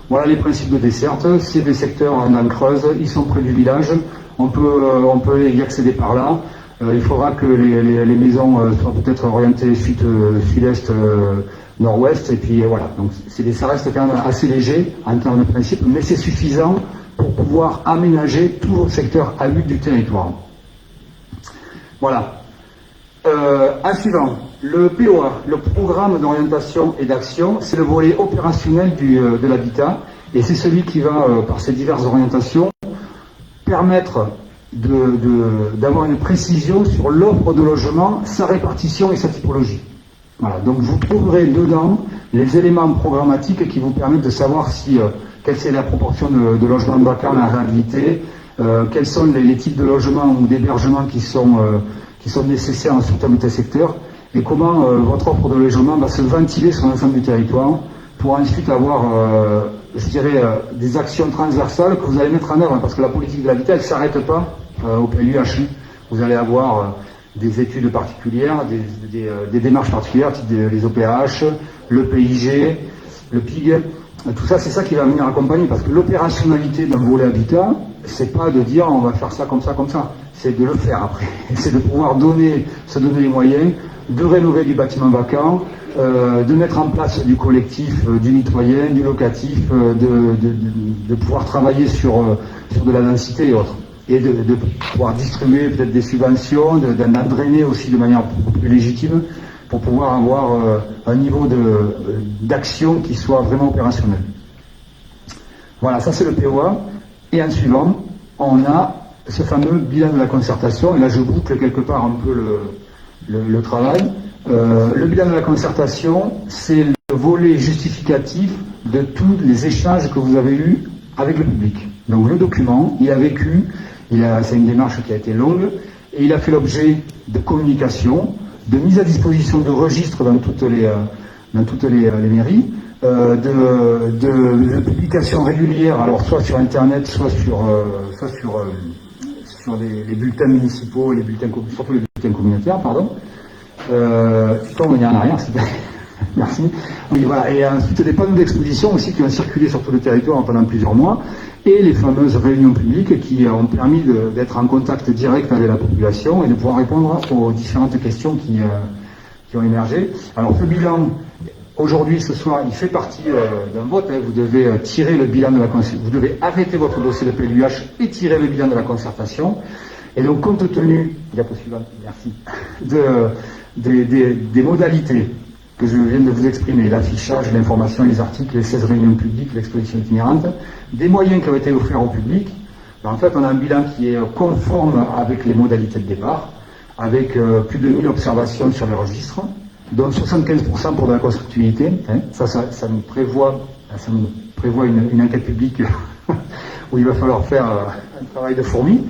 voilà les principes de desserte, c'est des secteurs en creuse, ils sont près du village, on peut y accéder par là, il faudra que les maisons soient peut-être orientées sud-est, nord-ouest, et puis voilà, donc ça reste quand même assez léger en termes de principe, mais c'est suffisant pour pouvoir aménager tout le secteur à vue du territoire. Voilà. En suivant, le POA, le programme d'orientation et d'action, c'est le volet opérationnel de l'habitat, et c'est celui qui va, par ses diverses orientations, permettre d'avoir une précision sur l'offre de logement, sa répartition et sa typologie. Voilà. Donc vous trouverez dedans les éléments programmatiques qui vous permettent de savoir quelle est la proportion de logements vacants en réhabilité, quels sont les types de logements ou d'hébergements qui sont nécessaires sur tel ou tel secteur, et comment votre offre de logement va se ventiler sur l'ensemble du territoire pour ensuite avoir, je dirais, des actions transversales que vous allez mettre en œuvre, parce que la politique de l'habitat, elle ne s'arrête pas au PLUH. Vous allez avoir des études particulières, des démarches particulières, type les OPH, le PIG, le PIG. Tout ça, c'est ça qui va venir accompagner, parce que l'opérationnalité d'un volet habitat, c'est pas de dire on va faire ça, comme ça, c'est de le faire après. C'est de pouvoir se donner les moyens de rénover du bâtiment vacant, de mettre en place du collectif, du mitoyen, du locatif, de pouvoir travailler sur de la densité et autres. Et de pouvoir distribuer peut-être des subventions, d'en drainer aussi de manière plus légitime, pour pouvoir avoir un niveau d'action qui soit vraiment opérationnel. Voilà, ça c'est le POA. Et en suivant, on a ce fameux bilan de la concertation, et là je boucle quelque part un peu le travail. Le bilan de la concertation, c'est le volet justificatif de tous les échanges que vous avez eus avec le public. Donc le document, il a vécu, c'est une démarche qui a été longue, et il a fait l'objet de communication, de mise à disposition de registres dans toutes les mairies, de publications régulières, alors soit sur Internet, soit sur les bulletins municipaux, surtout les bulletins communautaires, pardon. Tu peux revenir en arrière, s'il te plaît. Merci. Oui, voilà. Et ensuite, des panneaux d'exposition aussi qui ont circulé sur tout le territoire pendant plusieurs mois, et les fameuses réunions publiques qui ont permis d'être en contact direct avec la population et de pouvoir répondre aux différentes questions qui ont émergé. Alors, ce bilan, aujourd'hui, ce soir, il fait partie d'un vote. Vous devez tirer le bilan de la concertation. Vous devez arrêter votre dossier de PLUH et tirer le bilan de la concertation. Et donc, compte tenu, diapo suivante, merci, des modalités que je viens de vous exprimer, l'affichage, l'information, les articles, les 16 réunions publiques, l'exposition itinérante, des moyens qui ont été offerts au public, ben en fait on a un bilan qui est conforme avec les modalités de départ, avec plus de 1000 observations sur les registres, dont 75% pour de la constructibilité, hein. Ça nous prévoit une enquête publique où il va falloir faire un travail de fourmi.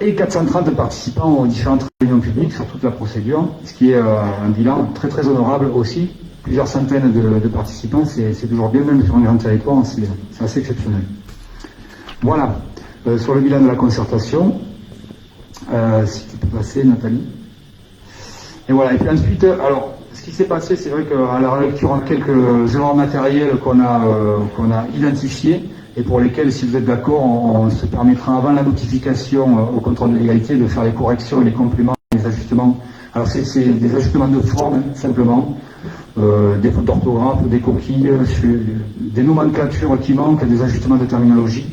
Et 430 participants aux différentes réunions publiques sur toute la procédure, ce qui est un bilan très très honorable aussi. Plusieurs centaines de participants, c'est toujours bien, même sur un grand territoire, c'est assez exceptionnel. Voilà, sur le bilan de la concertation, si tu peux passer, Nathalie. Et voilà, et puis ensuite, alors, ce qui s'est passé, c'est vrai qu'à la lecture en quelques erreurs matérielles qu'on a identifiées, et pour lesquels, si vous êtes d'accord, on se permettra avant la notification au contrôle de légalité de faire les corrections et les compléments, les ajustements. Alors c'est des ajustements de forme, hein, simplement, des fautes d'orthographe, des coquilles, des nomenclatures qui manquent, des ajustements de terminologie.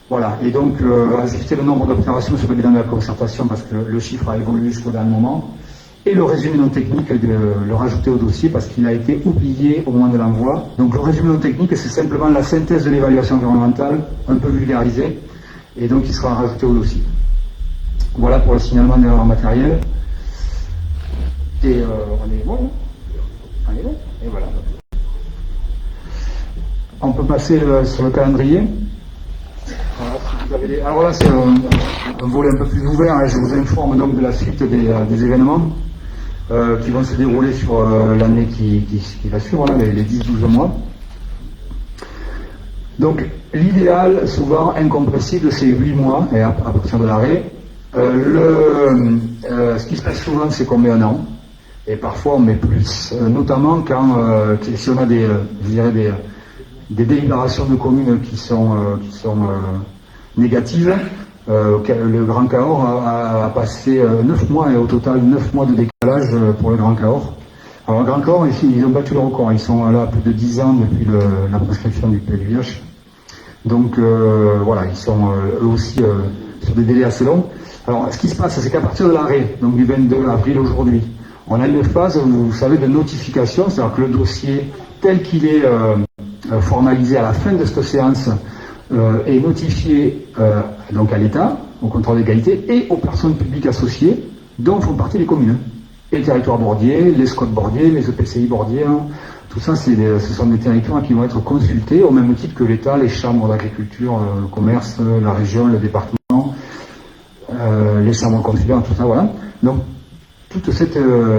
Voilà, et donc ajuster le nombre d'observations sur le bilan de la concertation parce que le chiffre a évolué jusqu'au dernier moment. et le résumé non technique de le rajouter au dossier parce qu'il a été oublié au moment de l'envoi. Donc le résumé non technique, c'est simplement la synthèse de l'évaluation environnementale, un peu vulgarisée, et donc il sera rajouté au dossier. Voilà pour le signalement d'erreurs matérielles. Et on est bon. On est bon. Et voilà. On peut passer sur le calendrier. Voilà, si vous avez alors là, c'est un volet un peu plus ouvert. Hein. Je vous informe donc de la suite des événements qui vont se dérouler sur l'année qui va suivre, hein, les 10-12 mois. Donc, l'idéal, souvent incompressible, c'est 8 mois, et à partir de l'arrêt. Ce qui se passe souvent, c'est qu'on met 1 an, et parfois on met plus, notamment quand, si on a des délibérations de communes qui sont négatives. Le Grand Cahors a passé 9 mois, et au total 9 mois de décalage pour le Grand Cahors. Alors, le Grand Cahors, ici, ils ont battu le record, ils sont là plus de 10 ans depuis la prescription du PLUH. Donc, voilà, ils sont eux aussi sur des délais assez longs. Alors, ce qui se passe, c'est qu'à partir de l'arrêt, donc du 22 avril aujourd'hui, on a une phase, vous savez, de notification, c'est-à-dire que le dossier, tel qu'il est formalisé à la fin de cette séance, est notifié donc à l'État, au contrôle d'égalité, et aux personnes publiques associées, dont font partie les communes. Et les territoires bordiers, les SCOT bordiers, les EPCI bordiers, hein. Tout ça, ce sont des territoires qui vont être consultés, au même titre que l'État, les chambres d'agriculture, le commerce, la région, le département, les chambres consulaires, tout ça, voilà. Donc, toute cette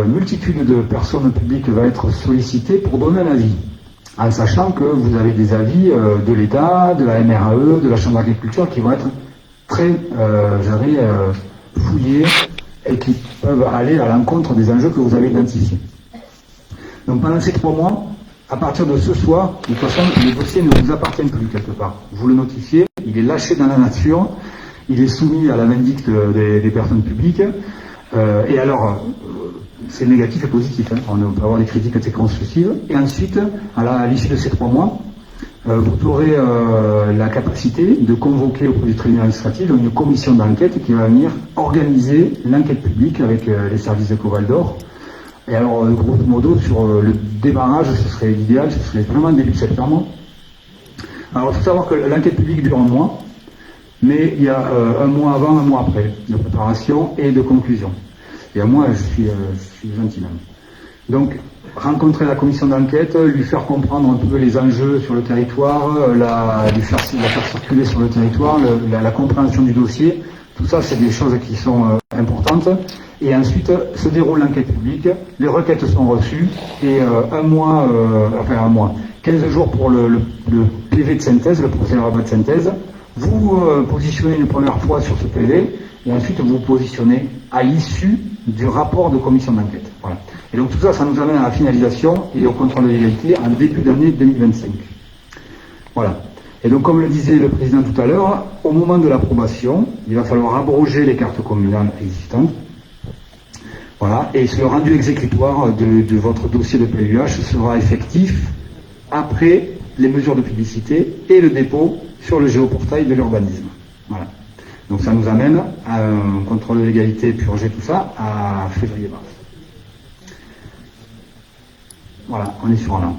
multitude de personnes publiques va être sollicitée pour donner un avis, en sachant que vous avez des avis de l'État, de la MRAE, de la Chambre d'agriculture, qui vont être très, fouillés et qui peuvent aller à l'encontre des enjeux que vous avez identifiés. Donc pendant ces 3 mois, à partir de ce soir, de toute façon, le dossier ne vous appartient plus quelque part. Vous le notifiez, il est lâché dans la nature, il est soumis à la vindicte des personnes publiques, et alors, c'est négatif et positif, hein. On peut avoir des critiques très constructives, et ensuite, à l'issue de ces 3 mois, vous aurez la capacité de convoquer auprès du tribunal administratif une commission d'enquête qui va venir organiser l'enquête publique avec les services de Coval d'Or. Et alors, grosso modo, sur le démarrage, ce serait l'idéal, ce serait vraiment début septembre. Alors, il faut savoir que l'enquête publique dure 1 mois, mais il y a 1 mois avant, 1 mois après, de préparation et de conclusion. Et à moi, je suis gentil même. Donc, rencontrer la commission d'enquête, lui faire comprendre un peu les enjeux sur le territoire, la faire circuler sur le territoire, la compréhension du dossier, tout ça, c'est des choses qui sont importantes. Et ensuite, se déroule l'enquête publique, les requêtes sont reçues, et 15 jours pour le PV de synthèse, le procès verbal de synthèse. Vous positionnez une première fois sur ce PV, et ensuite vous positionnez à l'issue du rapport de commission d'enquête. Voilà. Et donc tout ça, ça nous amène à la finalisation et au contrôle de l'égalité en début d'année 2025. Voilà. Et donc comme le disait le président tout à l'heure, au moment de l'approbation, il va falloir abroger les cartes communales existantes. Voilà. Et ce rendu exécutoire de votre dossier de PLUH sera effectif après les mesures de publicité et le dépôt sur le géoportail de l'urbanisme. Voilà. Donc ça nous amène à un contrôle de légalité, purger tout ça, à février-mars. Voilà, on est sur un an.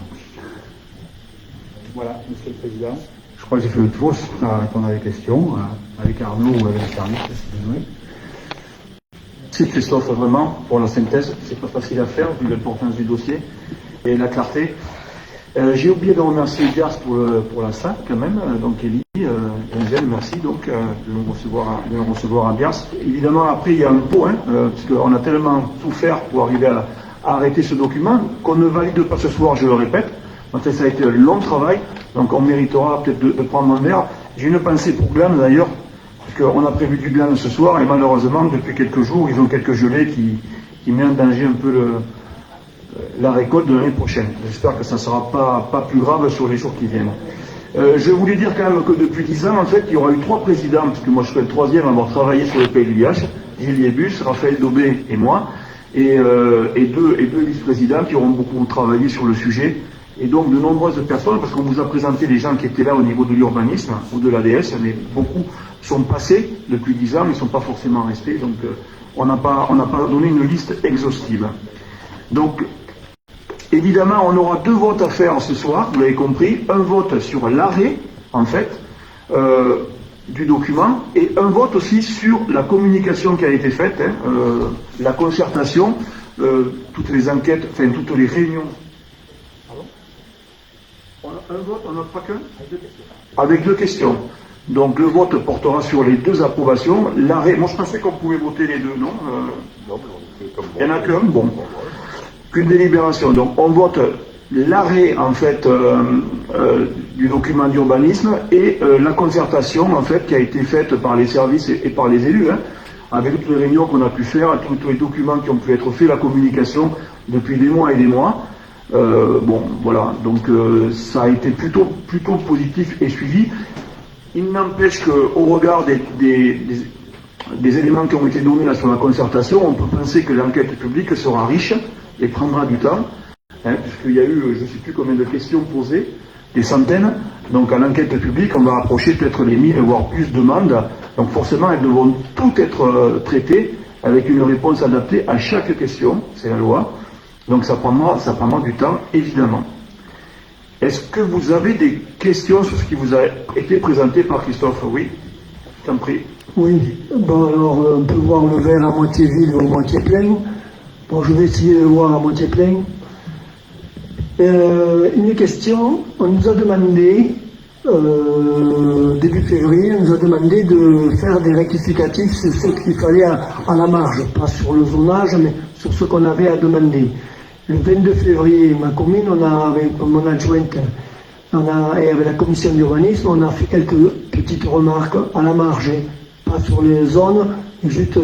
Voilà, Monsieur le Président. Je crois que j'ai fait le tour, je suis prêt à répondre à des questions, avec Arnaud ou avec le service, si besoin. C'est Christophe, vraiment, pour la synthèse, c'est pas facile à faire, vu l'importance du dossier et la clarté. J'ai oublié de remercier Biars pour la salle, quand même, donc Elie, Angèle, merci donc de nous recevoir à Biars. Évidemment, après, il y a un pot, hein, parce qu'on a tellement souffert pour arriver à arrêter ce document, qu'on ne valide pas ce soir, je le répète. Donc, ça a été un long travail, donc on méritera peut-être de prendre un verre. J'ai une pensée pour Glan, d'ailleurs, parce qu'on a prévu du Glan ce soir, et malheureusement, depuis quelques jours, ils ont quelques gelées qui mettent en danger un peu la récolte de l'année prochaine. J'espère que ça ne sera pas plus grave sur les jours qui viennent. Je voulais dire quand même que depuis 10 ans, en fait, il y aura eu 3 présidents, parce que moi je serai le 3e à avoir travaillé sur le PLUH, Gilles Liébus, Raphaël Daubé et moi, et deux vice-présidents qui auront beaucoup travaillé sur le sujet, et donc de nombreuses personnes, parce qu'on vous a présenté les gens qui étaient là au niveau de l'urbanisme ou de l'ADS, mais beaucoup sont passés depuis 10 ans, mais ils ne sont pas forcément restés, donc on n'a pas donné une liste exhaustive. Donc, évidemment, on aura 2 votes à faire ce soir, vous l'avez compris, un vote sur l'arrêt, en fait, du document, et un vote aussi sur la communication qui a été faite, la concertation, toutes les enquêtes, enfin toutes les réunions. Pardon ? On a un vote, on n'a pas qu'un ? Avec 2 questions. Donc le vote portera sur les 2 approbations. L'arrêt, moi je pensais qu'on pouvait voter les 2, non ? Il n'y en a qu'un, bon. Qu'une délibération. Donc on vote l'arrêt en fait du document d'urbanisme et la concertation en fait qui a été faite par les services et par les élus, avec toutes les réunions qu'on a pu faire, tous les documents qui ont pu être faits, la communication depuis des mois et des mois. Bon, voilà, donc ça a été plutôt positif et suivi. Il n'empêche qu'au regard des éléments qui ont été donnés là sur la concertation, on peut penser que l'enquête publique sera riche et prendra du temps, puisqu'il y a eu, je ne sais plus combien de questions posées, des centaines. Donc à l'enquête publique, on va approcher peut-être les 1000, voire plus de demandes. Donc forcément, elles devront toutes être traitées avec une réponse adaptée à chaque question, c'est la loi. Donc ça prendra du temps, évidemment. Est-ce que vous avez des questions sur ce qui vous a été présenté par Christophe ? Oui, je t'en prie. Oui, bon alors on peut voir le verre à moitié vide ou à moitié plein. Bon, je vais essayer de le voir à moitié plein. Une question, on nous a demandé, début février, on nous a demandé de faire des rectificatifs sur ce qu'il fallait à la marge, pas sur le zonage, mais sur ce qu'on avait à demander. Le 22 février, ma commune, on a, avec mon adjointe, et avec la commission d'urbanisme, on a fait quelques petites remarques à la marge, pas sur les zones, juste,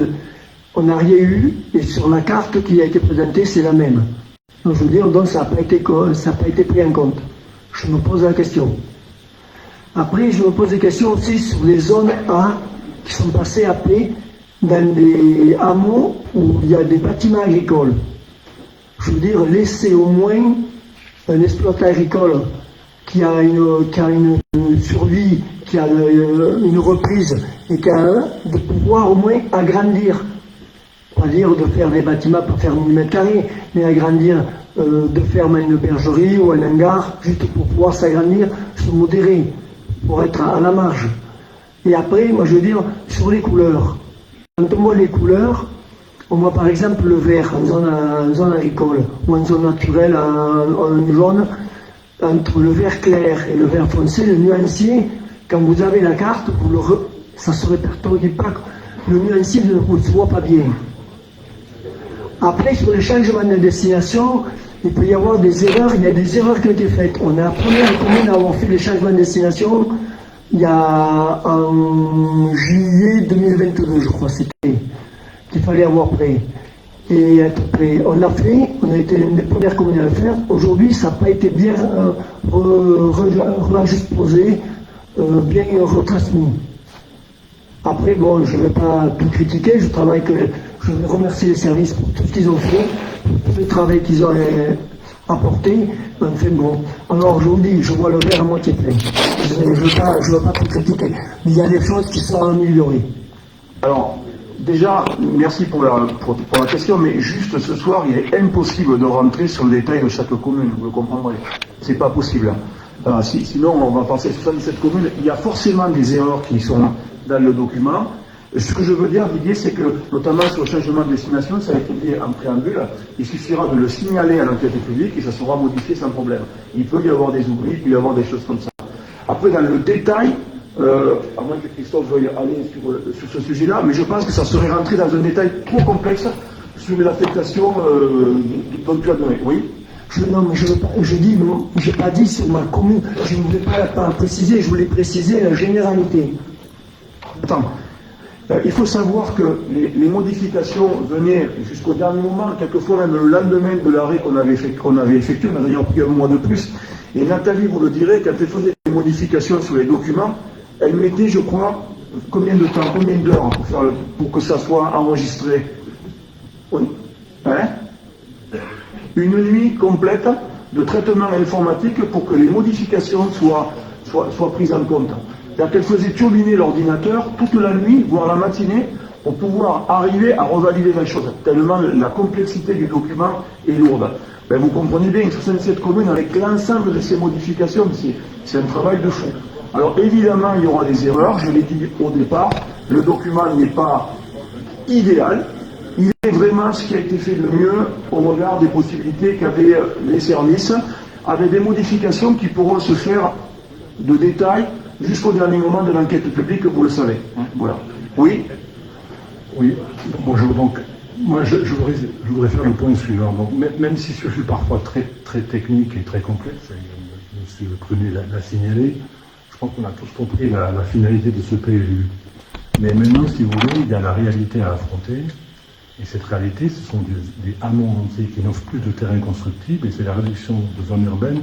on n'a rien eu, et sur la carte qui a été présentée, c'est la même. Donc, je veux dire, donc ça n'a pas été pris en compte. Je me pose la question. Après, je me pose des questions aussi sur les zones A qui sont passées à P dans des hameaux où il y a des bâtiments agricoles. Je veux dire, laisser au moins un exploitant agricole qui a une survie, qui a une reprise et qui a de pouvoir au moins agrandir. Pas dire de faire des bâtiments pour faire 1000 mètres carrés, mais agrandir, de faire une bergerie ou un hangar, juste pour pouvoir s'agrandir, se modérer, pour être à la marge. Et après, moi je veux dire, sur les couleurs. Quand on voit les couleurs, on voit par exemple le vert en zone agricole, ou en zone naturelle, en jaune, entre le vert clair et le vert foncé, le nuancier, quand vous avez la carte, ça ne se répertorie pas, le nuancier ne se voit pas bien. Après, sur les changements de destination, il peut y avoir des erreurs, il y a des erreurs qui ont été faites. On est la première commune à avoir fait les changements de destination il y a en juillet 2022, je crois, c'était, qu'il fallait avoir prêt. Et après, on l'a fait, on a été l'une des premières communes à le faire. Aujourd'hui, ça n'a pas été bien posé, bien retransmis. Après, bon, je ne vais pas tout critiquer, je vais remercier les services pour tout ce qu'ils ont fait, pour tout le travail qu'ils ont apporté. Enfin bon, alors je vous dis, je vois le verre à moitié plein. Je ne veux pas tout critiquer, mais il y a des choses qui sont améliorées. Alors, déjà, merci pour la question, mais juste ce soir, il est impossible de rentrer sur le détail de chaque commune, vous le comprendrez. C'est pas possible. Alors, sinon, on va passer 77 communes. Il y a forcément des erreurs qui sont dans le document. Ce que je veux dire, Didier, c'est que, notamment sur le changement de destination, ça a été dit en préambule, il suffira de le signaler à l'enquête publique et ça sera modifié sans problème. Il peut y avoir des oublis, il peut y avoir des choses comme ça. Après, dans le détail, à moins que Christophe veuille aller sur ce sujet-là, mais je pense que ça serait rentré dans un détail trop complexe sur l'affectation dont tu as donné. Oui. Non, mais j'ai pas dit sur ma commune, je ne voulais pas préciser, je voulais préciser la généralité. Attends, il faut savoir que les modifications venaient jusqu'au dernier moment, quelquefois même le lendemain de l'arrêt qu'on avait effectué, on a d'ailleurs pris un mois de plus, et Nathalie vous le dirait, quand elle faisait des modifications sur les documents, elle mettait, je crois, combien de temps, combien d'heures pour que ça soit enregistré? Oui. Hein? Une nuit complète de traitement informatique pour que les modifications soient prises en compte. C'est-à-dire qu'elle faisait turbiner l'ordinateur toute la nuit, voire la matinée, pour pouvoir arriver à revalider la chose, tellement la complexité du document est lourde. Ben, vous comprenez bien, 67 communes avec l'ensemble de ces modifications, c'est un travail de fou. Alors évidemment, il y aura des erreurs, je l'ai dit au départ, le document n'est pas idéal, il est vraiment ce qui a été fait de mieux au regard des possibilités qu'avaient les services, avec des modifications qui pourront se faire de détail jusqu'au dernier moment de l'enquête publique, vous le savez. Voilà. Oui. Oui, bonjour. Donc, moi, je voudrais faire le point suivant. Donc, même si je suis parfois très technique et très complexe, et M. Prunet l'a signalé, je pense qu'on a tous compris la finalité de ce PLU. Mais maintenant, si vous voulez, il y a la réalité à affronter. Et cette réalité, ce sont des hameaux entiers qui n'offrent plus de terrain constructible, et c'est la réduction de zones urbaines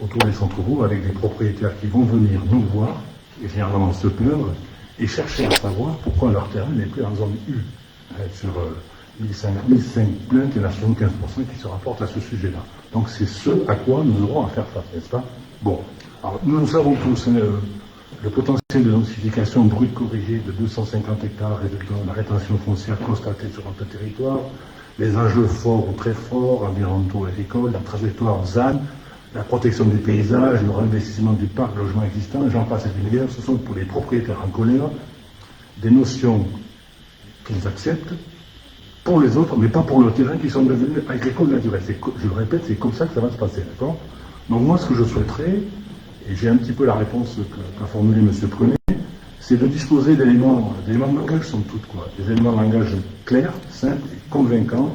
autour des centres-bourgs avec des propriétaires qui vont venir nous voir, et généralement se plaindre, et chercher à savoir pourquoi leur terrain n'est plus en zone U. Sur 1005 plaintes, il y en a 75% qui se rapportent à ce sujet-là. Donc c'est ce à quoi nous aurons à faire face, n'est-ce pas? Bon, alors nous savons tous le potentiel de densification brute corrigée de 250 hectares résultant de la rétention foncière constatée sur notre territoire, les enjeux forts ou très forts, environnementaux et agricoles, la trajectoire ZAN, la protection des paysages, le réinvestissement du parc de logements existant, j'en passe et des milliards, ce sont pour les propriétaires en colère des notions qu'ils acceptent pour les autres, mais pas pour le terrain qui sont devenus agricoles naturels. Je le répète, c'est comme ça que ça va se passer, d'accord? Donc moi, ce que je souhaiterais, et j'ai un petit peu la réponse qu'a formulée M. Prunet, c'est de disposer d'éléments de langage, somme toute, quoi. Des éléments de langage clairs, simples et convaincants,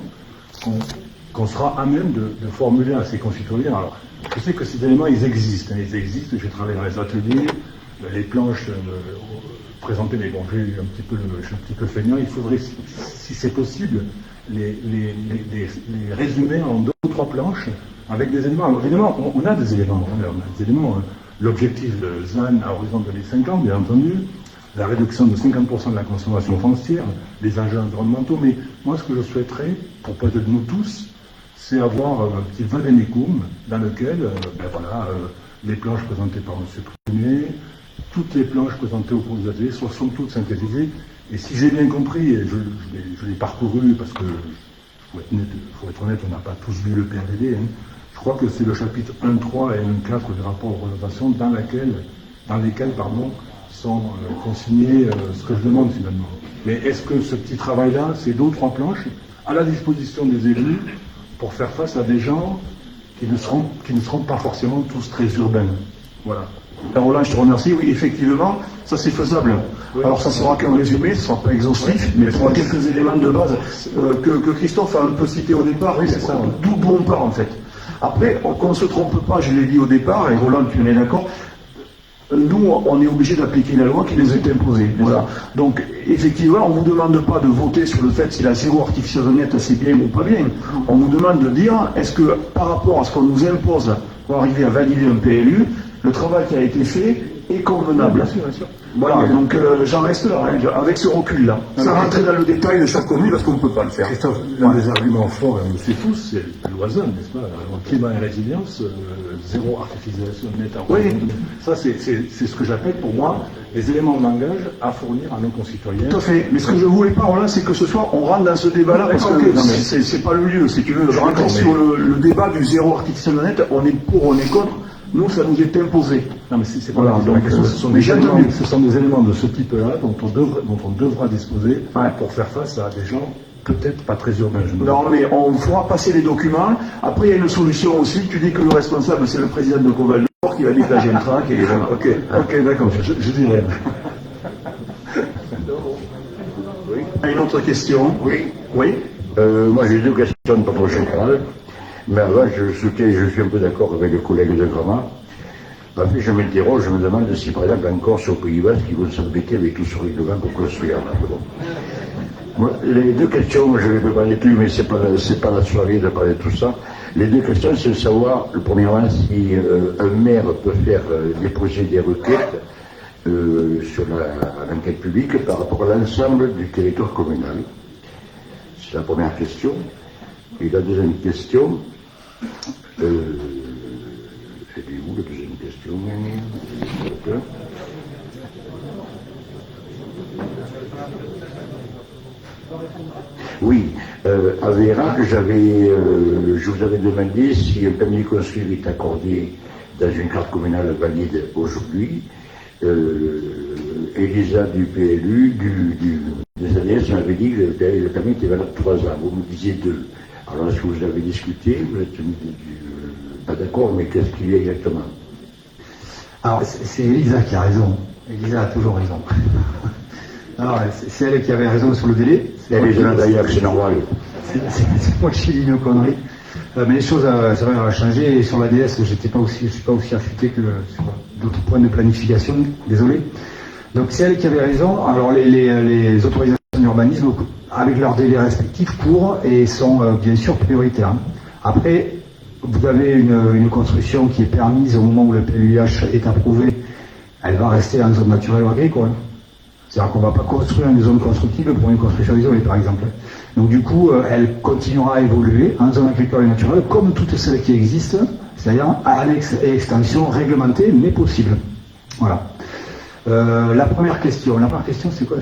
qu'on sera à même de formuler à ses concitoyens. Alors, je sais que ces éléments, ils existent, j'ai travaillé dans les ateliers, les planches présentées, mais bon, je suis un petit peu feignant, il faudrait, si c'est possible, les résumer en 2 ou 3 planches, avec des éléments. Alors, évidemment, on a des éléments, l'objectif de ZAN à horizon 2050, bien entendu, la réduction de 50% de la consommation foncière, les enjeux environnementaux, mais moi, ce que je souhaiterais, pour peut-être nous tous, c'est avoir un petit vademecum dans lequel, les planches présentées par M. Prunet, toutes les planches présentées au cours des ateliers sont toutes synthétisées. Et si j'ai bien compris, et je l'ai parcouru parce que, faut être honnête, on n'a pas tous vu le PRDD, je crois que c'est le chapitre 1.3 et 1.4 du rapport de représentation dans lesquels sont consignés ce que je demande finalement. Mais est-ce que ce petit travail-là, c'est 2 ou 3 planches à la disposition des élus pour faire face à des gens qui ne seront pas forcément tous très urbains? Voilà. Roland, je te remercie. Oui, effectivement, ça c'est faisable. Oui. Alors ça sera qu'un résumé, ce ne sera pas exhaustif, mais il faudra quelques éléments de base que Christophe a un peu cité au départ, oui, c'est ça, d'où on part en fait. Après, qu'on ne se trompe pas, je l'ai dit au départ, et Roland, tu en es d'accord, nous, on est obligé d'appliquer la loi qui nous est imposée. Voilà. Donc, effectivement, on ne vous demande pas de voter sur le fait si la zéro artificialisation nette c'est bien ou pas bien. On vous demande de dire, est-ce que par rapport à ce qu'on nous impose pour arriver à valider un PLU, le travail qui a été fait est convenable. Bien sûr, bien sûr. Voilà, donc j'en reste là, avec ce recul-là. Sans rentrer dans le détail de chaque commune, parce qu'on ne peut pas le faire. Christophe, l'un des arguments forts, on le sait tous, c'est l'OISAN, n'est-ce pas? Climat et résilience, zéro artificialisation nette. Oui. Ça, c'est ce que j'appelle pour moi les éléments de langage à fournir à nos concitoyens. Tout à fait. Mais ce que je voulais pas, Roland, c'est que ce soir, on rentre dans ce débat-là, parce que c'est pas le lieu. Si tu veux rentrer sur le débat du zéro artificialisation nette, on est pour, on est contre. Nous, ça nous est imposé. Non, mais c'est pas la question. Ce sont des éléments de ce type-là dont on devra disposer pour faire face à des gens peut-être pas très urbains. Non, mais on fera passer les documents. Après, il y a une solution aussi. Tu dis que le responsable, c'est le président de Coval qui va dégager un trac. Et... Ok, d'accord. Je dirais. Oui. Une autre question? Oui. Oui. Moi, j'ai 2 questions de propos général. Mais avant, je suis un peu d'accord avec le collègue de Gramat. En fait, je m'interroge, je me demande si, par exemple, en Corse, au Pays Basque, ils vont s'embêter avec tout ce règlement pour construire. Moi, les 2 questions, je ne vais pas parler plus, mais c'est pas la soirée de parler de tout ça. Les 2 questions, c'est de savoir, le premièrement, si un maire peut faire déposer des requêtes sur l'enquête publique par rapport à l'ensemble du territoire communal. C'est la première question. Et la deuxième question, c'est où la deuxième question? Oui, à Vérac, je vous avais demandé si un permis de construire est accordé dans une carte communale valide aujourd'hui. Elisa du PLU, des ADS m'avait dit que le permis était valable 3 ans. Vous me disiez 2. Alors, est-ce que vous avez discuté? Vous êtes pas d'accord, mais qu'est-ce qu'il y a exactement? Alors, c'est Elisa qui a raison. Elisa a toujours raison. Alors, c'est elle qui avait raison sur le délai. Elle est là d'ailleurs, c'est normal. C'est moi qui ai dit une connerie. Mais les choses, ça va changer. Et sur la DS, je ne suis pas aussi affûté que sur d'autres points de planification. Désolé. Donc, c'est elle qui avait raison. Alors, les autorisations d'urbanisme, avec leurs délais respectifs, courent et sont bien sûr prioritaires. Après, vous avez une construction qui est permise au moment où le PLUH est approuvé. Elle va rester en zone naturelle ou agricole. C'est-à-dire qu'on ne va pas construire une zone constructible pour une construction isolée, par exemple. Donc du coup, elle continuera à évoluer en zone agricole et naturelle, comme toutes celles qui existent, c'est-à-dire annexe et extension réglementée, mais possible. Voilà. La première question, c'est quoi?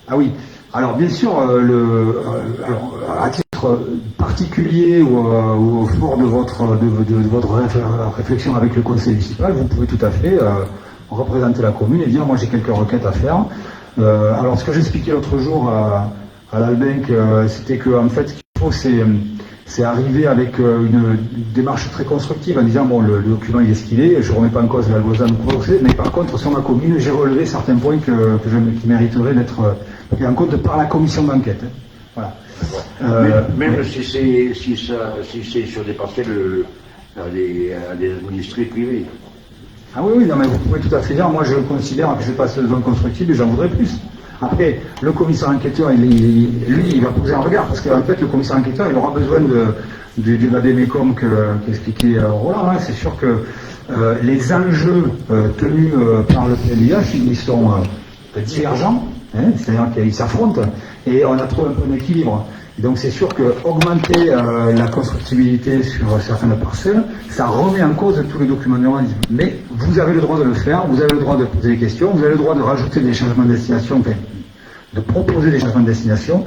Ah oui. Alors bien sûr, à titre particulier ou au fort de votre réflexion avec le conseil municipal, vous pouvez tout à fait représenter la commune et dire moi j'ai quelques requêtes à faire. Alors ce que j'expliquais l'autre jour à l'Albenc, c'était que en fait ce qu'il faut c'est arriver avec une démarche très constructive en disant bon le document il est ce qu'il est, je ne remets pas en cause la loi ZAN, mais par contre sur ma commune j'ai relevé certains points qui mériteraient d'être pris en compte par la commission d'enquête. Voilà. Même si c'est sur des parcelles à des administrés privés. Ah oui, non mais vous pouvez tout à fait dire, moi je considère que je passe de zone constructible et j'en voudrais plus. Après, le commissaire enquêteur, lui, il va poser un regard, parce qu'en fait, le commissaire enquêteur, il aura besoin du VADEMECOM qu'expliquait Roland. Hein. C'est sûr que les enjeux tenus par le PLUH, ils sont divergents, hein, c'est-à-dire qu'ils s'affrontent, et on a trouvé un peu d'équilibre. Donc c'est sûr que augmenter la constructibilité sur certaines parcelles, ça remet en cause tous les documents d'urbanisme. Mais vous avez le droit de le faire, vous avez le droit de poser des questions, vous avez le droit de rajouter des changements de destination, enfin, de proposer des changements de destination.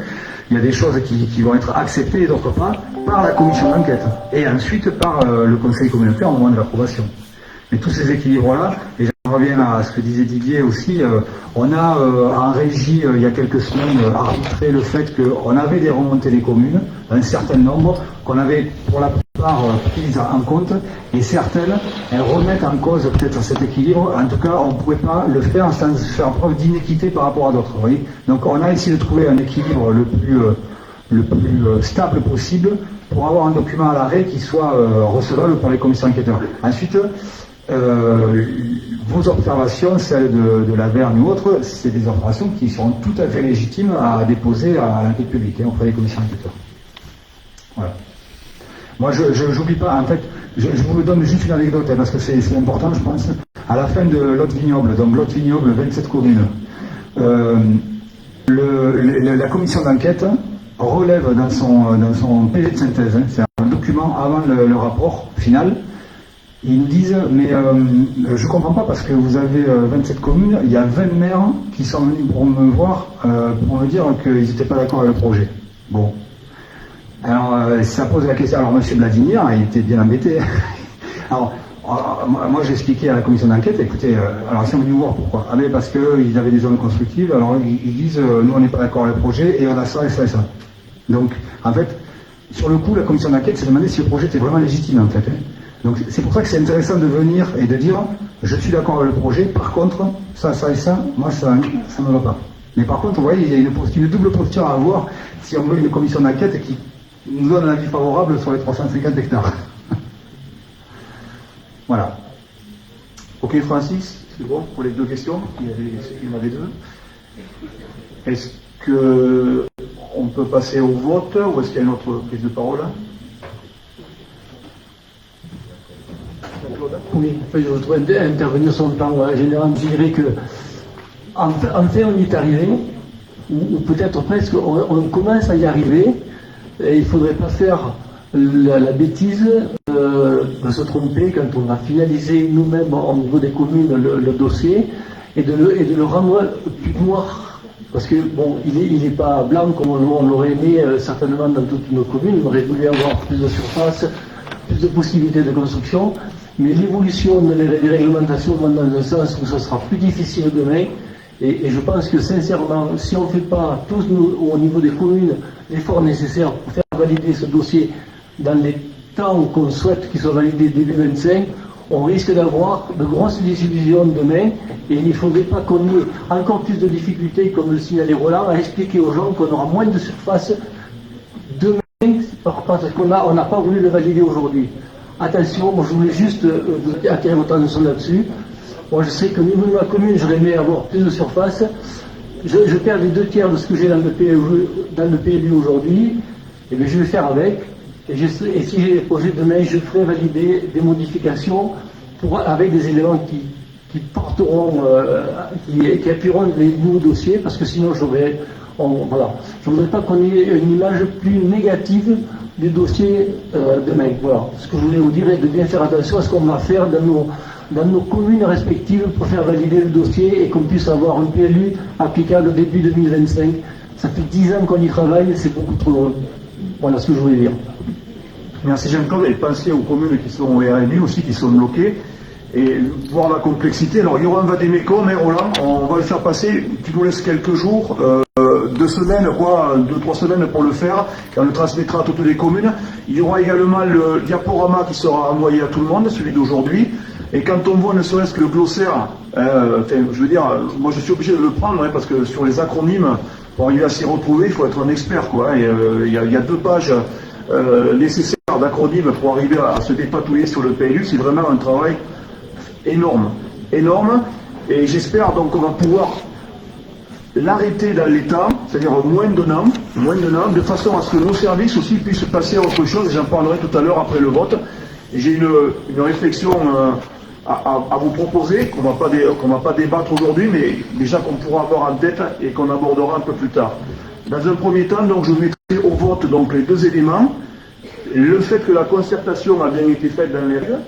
Il y a des choses qui vont être acceptées et d'autres pas par la commission d'enquête. Et ensuite par le conseil communautaire au moment de l'approbation. Mais tous ces équilibres-là, et j'en reviens à ce que disait Didier aussi, on a en régie, il y a quelques semaines, arbitré le fait qu'on avait des remontées des communes, un certain nombre, qu'on avait pour la plupart prises en compte, et certaines, elles remettent en cause peut-être cet équilibre. En tout cas, on ne pouvait pas le faire sans faire preuve d'inéquité par rapport à d'autres. Vous voyez. Donc on a essayé de trouver un équilibre le plus stable possible pour avoir un document à l'arrêt qui soit recevable par les commissaires enquêteurs. Ensuite, vos observations, celles de la Vergne ou autres, c'est des observations qui seront tout à fait légitimes à déposer à l'enquête publique, hein, auprès des commissaires enquêteurs. Voilà. Moi, je n'oublie pas, en fait, je vous donne juste une anecdote, hein, parce que c'est important, je pense. À la fin de Lot Vignoble, donc Lot Vignoble, 27 communes, la commission d'enquête relève dans son PV de synthèse, hein, c'est un document avant le rapport final. Ils nous disent, mais je ne comprends pas parce que vous avez 27 communes, il y a 20 maires qui sont venus pour me voir, pour me dire qu'ils n'étaient pas d'accord avec le projet. Bon. Alors, ça pose la question. Alors, M. Bladinière, il était bien embêté. Alors, moi, j'ai expliqué à la commission d'enquête, écoutez, alors ils sont venus voir pourquoi. Ah, mais parce qu'ils avaient des zones constructives, alors ils disent, nous, on n'est pas d'accord avec le projet, et on a ça et ça et ça. Donc, en fait, sur le coup, la commission d'enquête s'est demandé si le projet était vraiment légitime, en fait. Hein. Donc c'est pour ça que c'est intéressant de venir et de dire je suis d'accord avec le projet, par contre, ça et ça, moi ça ne va pas. Mais par contre, vous voyez, il y a une double posture à avoir si on veut une commission d'enquête qui nous donne un avis favorable sur les 350 hectares. Voilà. Ok Francis, c'est bon pour les deux questions, il y en avait deux. Est-ce qu'on peut passer au vote ou est-ce qu'il y a une autre prise de parole? Oui, je voudrais intervenir sur le plan général. Je dirais que, en fait, on y est arrivé, ou peut-être presque, on commence à y arriver, et il ne faudrait pas faire la bêtise de se tromper quand on a finalisé nous-mêmes au niveau des communes le dossier, et de le rendre plus noir Parce que, bon, il n'est pas blanc comme on l'aurait aimé certainement dans toutes nos communes. On aurait voulu avoir plus de surface, plus de possibilités de construction. Mais l'évolution des réglementations va dans un sens où ce sera plus difficile demain. Et je pense que sincèrement, si on ne fait pas tous au niveau des communes l'effort nécessaire pour faire valider ce dossier dans les temps qu'on souhaite qu'il soit validé début 25, on risque d'avoir de grosses désillusions demain. Et il ne faudrait pas qu'on ait encore plus de difficultés, comme le signalait Roland, à expliquer aux gens qu'on aura moins de surface demain parce qu'on n'a pas voulu le valider aujourd'hui. Attention, moi je voulais juste attirer votre attention là-dessus. Moi je sais qu'au niveau de ma commune, j'aurais aimé avoir plus de surface. Je perds les 2/3 de ce que j'ai dans le PLU aujourd'hui. Et bien je vais faire avec. Et si j'ai des projets demain, je ferai valider des modifications avec des éléments qui porteront, qui appuieront les nouveaux dossiers, parce que sinon voilà. Je ne voudrais pas qu'on ait une image plus négative du dossier demain. Voilà. Ce que je voulais vous dire est de bien faire attention à ce qu'on va faire dans nos communes respectives pour faire valider le dossier et qu'on puisse avoir un PLU applicable début 2025. Ça fait 10 ans qu'on y travaille, c'est beaucoup trop long. Voilà ce que je voulais dire. Merci Jean-Claude, et pensez aux communes qui sont au RNU aussi, qui sont bloquées, et voir la complexité. Alors il y aura un vadémécum, mais Roland, on va le faire passer, tu nous laisses quelques jours, 2 semaines, 2-3 semaines pour le faire, et on le transmettra à toutes les communes. Il y aura également le diaporama qui sera envoyé à tout le monde, celui d'aujourd'hui, et quand on voit ne serait-ce que le glossaire, je veux dire, moi je suis obligé de le prendre, parce que sur les acronymes, pour arriver à s'y retrouver, il faut être un expert, quoi. Et il y a 2 pages nécessaires d'acronymes pour arriver à se dépatouiller sur le PLU. C'est vraiment un travail énorme, et j'espère donc qu'on va pouvoir l'arrêter dans l'état, c'est-à-dire moins de normes, de façon à ce que nos services aussi puissent passer à autre chose, et j'en parlerai tout à l'heure après le vote. J'ai une réflexion à vous proposer, qu'on va pas débattre aujourd'hui, mais déjà qu'on pourra avoir en tête et qu'on abordera un peu plus tard. Dans un premier temps, donc, je mettrai au vote donc, les 2 éléments. Le fait que la concertation a bien été faite dans les règles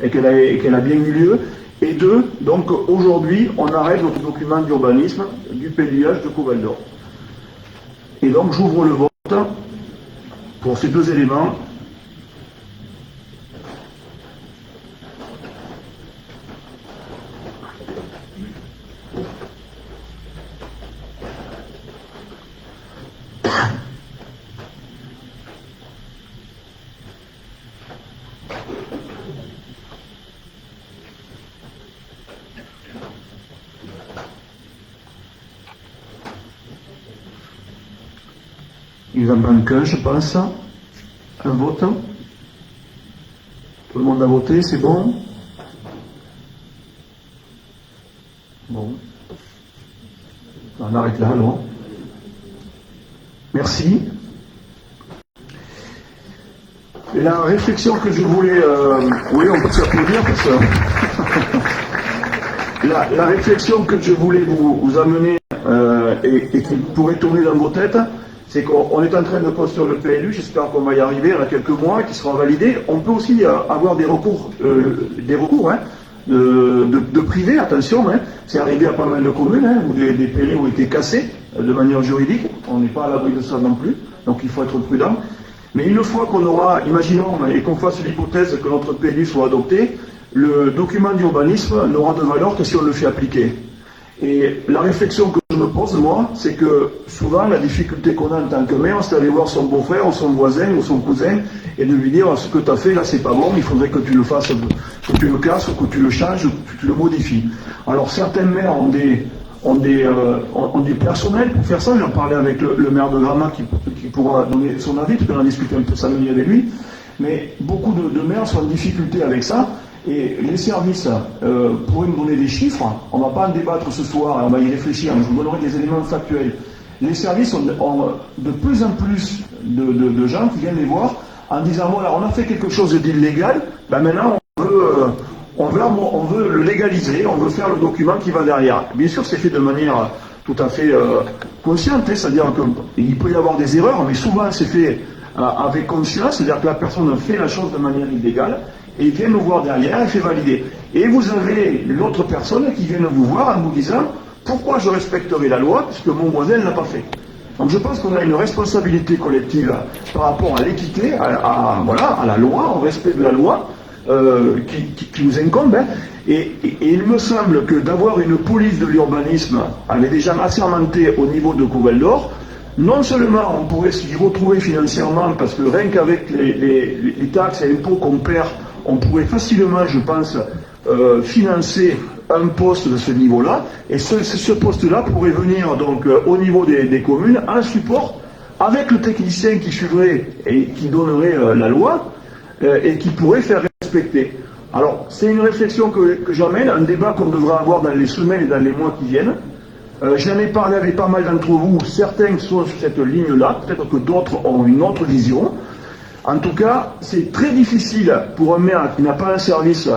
et qu'elle a bien eu lieu. Et 2, donc aujourd'hui, on arrête notre document d'urbanisme du PLUH de Couval-d'Or. Et donc j'ouvre le vote pour ces 2 éléments. Il en manque un, je pense. Un vote. Tout le monde a voté, c'est bon? Bon. On arrête là, alors. Merci. Et la réflexion que je voulais... oui, on peut s'applaudir parce que... la réflexion que je voulais vous amener et qui pourrait tourner dans vos têtes, c'est qu'on est en train de construire le PLU, j'espère qu'on va y arriver dans quelques mois, qui sera validé. On peut aussi avoir des recours de privé, attention, c'est arrivé à pas mal de communes, où des PLU ont été cassés de manière juridique, on n'est pas à l'abri de ça non plus, donc il faut être prudent. Mais une fois qu'on aura, imaginons, et qu'on fasse l'hypothèse que notre PLU soit adopté, le document d'urbanisme n'aura de valeur que si on le fait appliquer. Et la réflexion que je me pose, moi, c'est que souvent, la difficulté qu'on a en tant que maire, c'est d'aller voir son beau-frère, ou son voisin, ou son cousin, et de lui dire, ce que tu as fait, là, c'est pas bon, il faudrait que tu le fasses, que tu le casses, ou que tu le changes, ou que tu le modifies. Alors, certains maires ont des personnels pour faire ça. J'en parlais avec le maire de Gramat qui pourra donner son avis, parce qu'on a discuté un peu samedi avec lui. Mais beaucoup de maires sont en difficulté avec ça. Et les services pourraient nous donner des chiffres. On ne va pas en débattre ce soir, on va y réfléchir, mais je vous donnerai des éléments factuels. Les services ont de plus en plus de gens qui viennent les voir en disant, voilà, on a fait quelque chose d'illégal, ben maintenant on veut le légaliser, on veut faire le document qui va derrière. Bien sûr, c'est fait de manière tout à fait consciente, c'est-à-dire qu'il peut y avoir des erreurs, mais souvent c'est fait avec conscience, c'est-à-dire que la personne fait la chose de manière illégale, et il vient nous voir derrière et fait valider. Et vous avez l'autre personne qui vient vous voir en vous disant, pourquoi je respecterai la loi puisque mon voisin ne l'a pas fait? Donc je pense qu'on a une responsabilité collective par rapport à l'équité, à la loi, au respect de la loi qui nous incombe. Hein. Et il me semble que d'avoir une police de l'urbanisme avec des gens assermentés au niveau de Coval d'Or, non seulement on pourrait s'y retrouver financièrement, parce que rien qu'avec les taxes et impôts qu'on perd, on pourrait facilement, je pense, financer un poste de ce niveau-là, et ce poste-là pourrait venir donc au niveau des communes en support avec le technicien qui suivrait et qui donnerait la loi et qui pourrait faire respecter. Alors c'est une réflexion que j'amène, un débat qu'on devra avoir dans les semaines et dans les mois qui viennent. J'en ai parlé avec pas mal d'entre vous, certains sont sur cette ligne-là, peut-être que d'autres ont une autre vision. En tout cas, c'est très difficile pour un maire qui n'a pas un service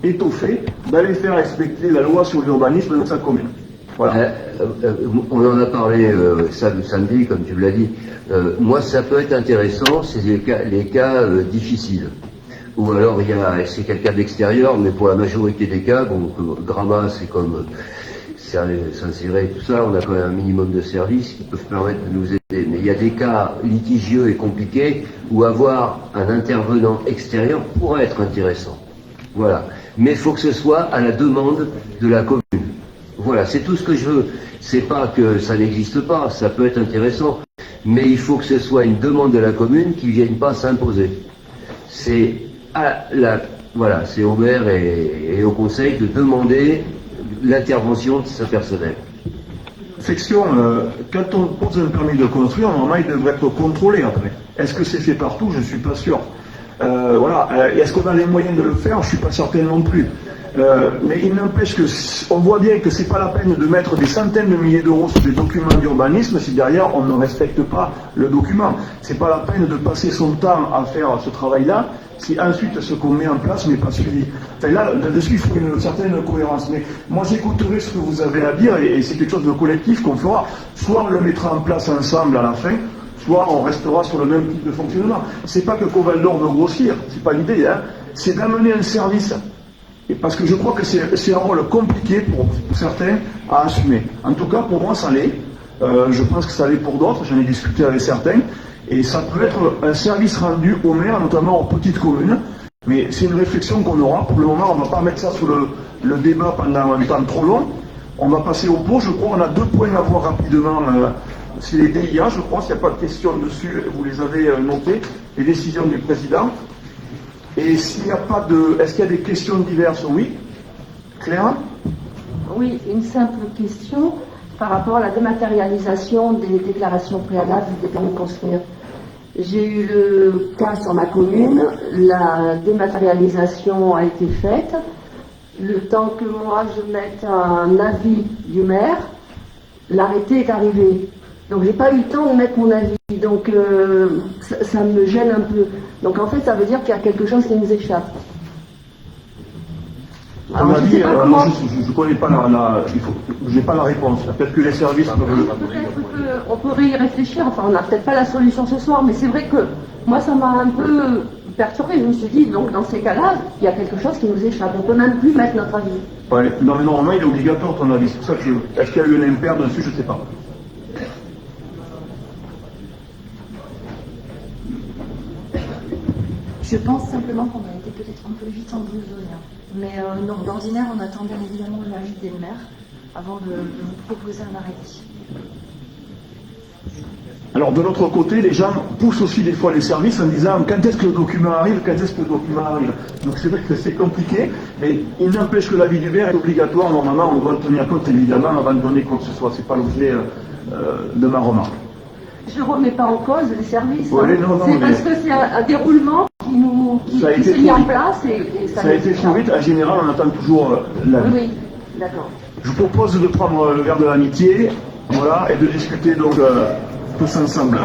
étoffé d'aller faire respecter la loi sur l'urbanisme dans sa commune. Voilà. On en a parlé samedi, comme tu l'as dit. Moi, ça peut être intéressant, c'est les cas difficiles. Ou alors, c'est quelqu'un d'extérieur, mais pour la majorité des cas, bon, Grama, c'est comme Saint-Cyré, tout ça, on a quand même un minimum de services qui peuvent permettre de nous aider. Mais il y a des cas litigieux et compliqués où avoir un intervenant extérieur pourrait être intéressant. Voilà. Mais il faut que ce soit à la demande de la commune. Voilà, c'est tout ce que je veux. C'est pas que ça n'existe pas, ça peut être intéressant. Mais il faut que ce soit une demande de la commune qui ne vienne pas s'imposer. C'est c'est au maire et au conseil de demander l'intervention de sa personnel. Section, quand on pose un permis de construire, normalement il devrait être contrôlé après. Est-ce que c'est fait partout? Je ne suis pas sûr. Est-ce qu'on a les moyens de le faire? Je ne suis pas certain non plus. Mais il n'empêche qu'on voit bien que c'est pas la peine de mettre des centaines de milliers d'euros sur des documents d'urbanisme si derrière on ne respecte pas le document. C'est pas la peine de passer son temps à faire ce travail-là si ensuite ce qu'on met en place n'est pas suivi. Enfin, là-dessus, il faut une certaine cohérence. Mais moi, j'écouterai ce que vous avez à dire et c'est quelque chose de collectif qu'on fera. Soit on le mettra en place ensemble à la fin, soit on restera sur le même type de fonctionnement. C'est pas que Coval d'Or veut grossir, c'est pas l'idée, hein. C'est d'amener un service. Et parce que je crois que c'est un rôle compliqué pour certains à assumer. En tout cas, pour moi, ça l'est. Je pense que ça l'est pour d'autres, j'en ai discuté avec certains. Et ça peut être un service rendu aux maires, notamment aux petites communes. Mais c'est une réflexion qu'on aura. Pour le moment, on ne va pas mettre ça sur le débat pendant un temps trop long. On va passer au pot. Je crois qu'on a 2 points à voir rapidement. C'est les DIA, je crois, s'il n'y a pas de questions dessus, vous les avez notées. Les décisions du président. Et s'il n'y a pas de... Est-ce qu'il y a des questions diverses? Oui. Claire? Oui, une simple question par rapport à la dématérialisation des déclarations préalables des permis de construire. J'ai eu le cas sur ma commune, la dématérialisation a été faite. Le temps que moi je mette un avis du maire, l'arrêté est arrivé. Donc j'ai pas eu le temps de mettre mon avis, donc ça me gêne un peu. Donc en fait ça veut dire qu'il y a quelque chose qui nous échappe. Alors, je ne connais pas j'ai pas la réponse. Peut-être que les services peuvent... On pourrait y réfléchir, enfin on n'a peut-être pas la solution ce soir, mais c'est vrai que moi ça m'a un peu perturbé. Je me suis dit, donc dans ces cas-là, il y a quelque chose qui nous échappe. On peut même plus mettre notre avis. Ouais, non mais normalement il est obligatoire ton avis. C'est pour ça que est-ce qu'il y a eu un impair dessus, je ne sais pas. Je pense simplement qu'on a été peut-être un peu vite en besogne. Mais non, d'ordinaire, on attend bien évidemment l'avis des maires avant de vous proposer un arrêté. Alors de l'autre côté, les gens poussent aussi des fois les services en disant quand est-ce que le document arrive, quand est-ce que le document arrive. Donc c'est vrai que c'est compliqué, mais il n'empêche que l'avis du maire est obligatoire. Normalement, on doit le tenir compte évidemment avant de donner quoi que ce soit. C'est pas l'objet de ma remarque. Je ne remets pas en cause les services. Ouais, non, c'est parce que c'est un déroulement qui s'est mis en place et ça a été trop vite. En général, on attend toujours l'avis. Oui, d'accord. Je vous propose de prendre le verre de l'amitié, voilà, et de discuter donc tous ensemble.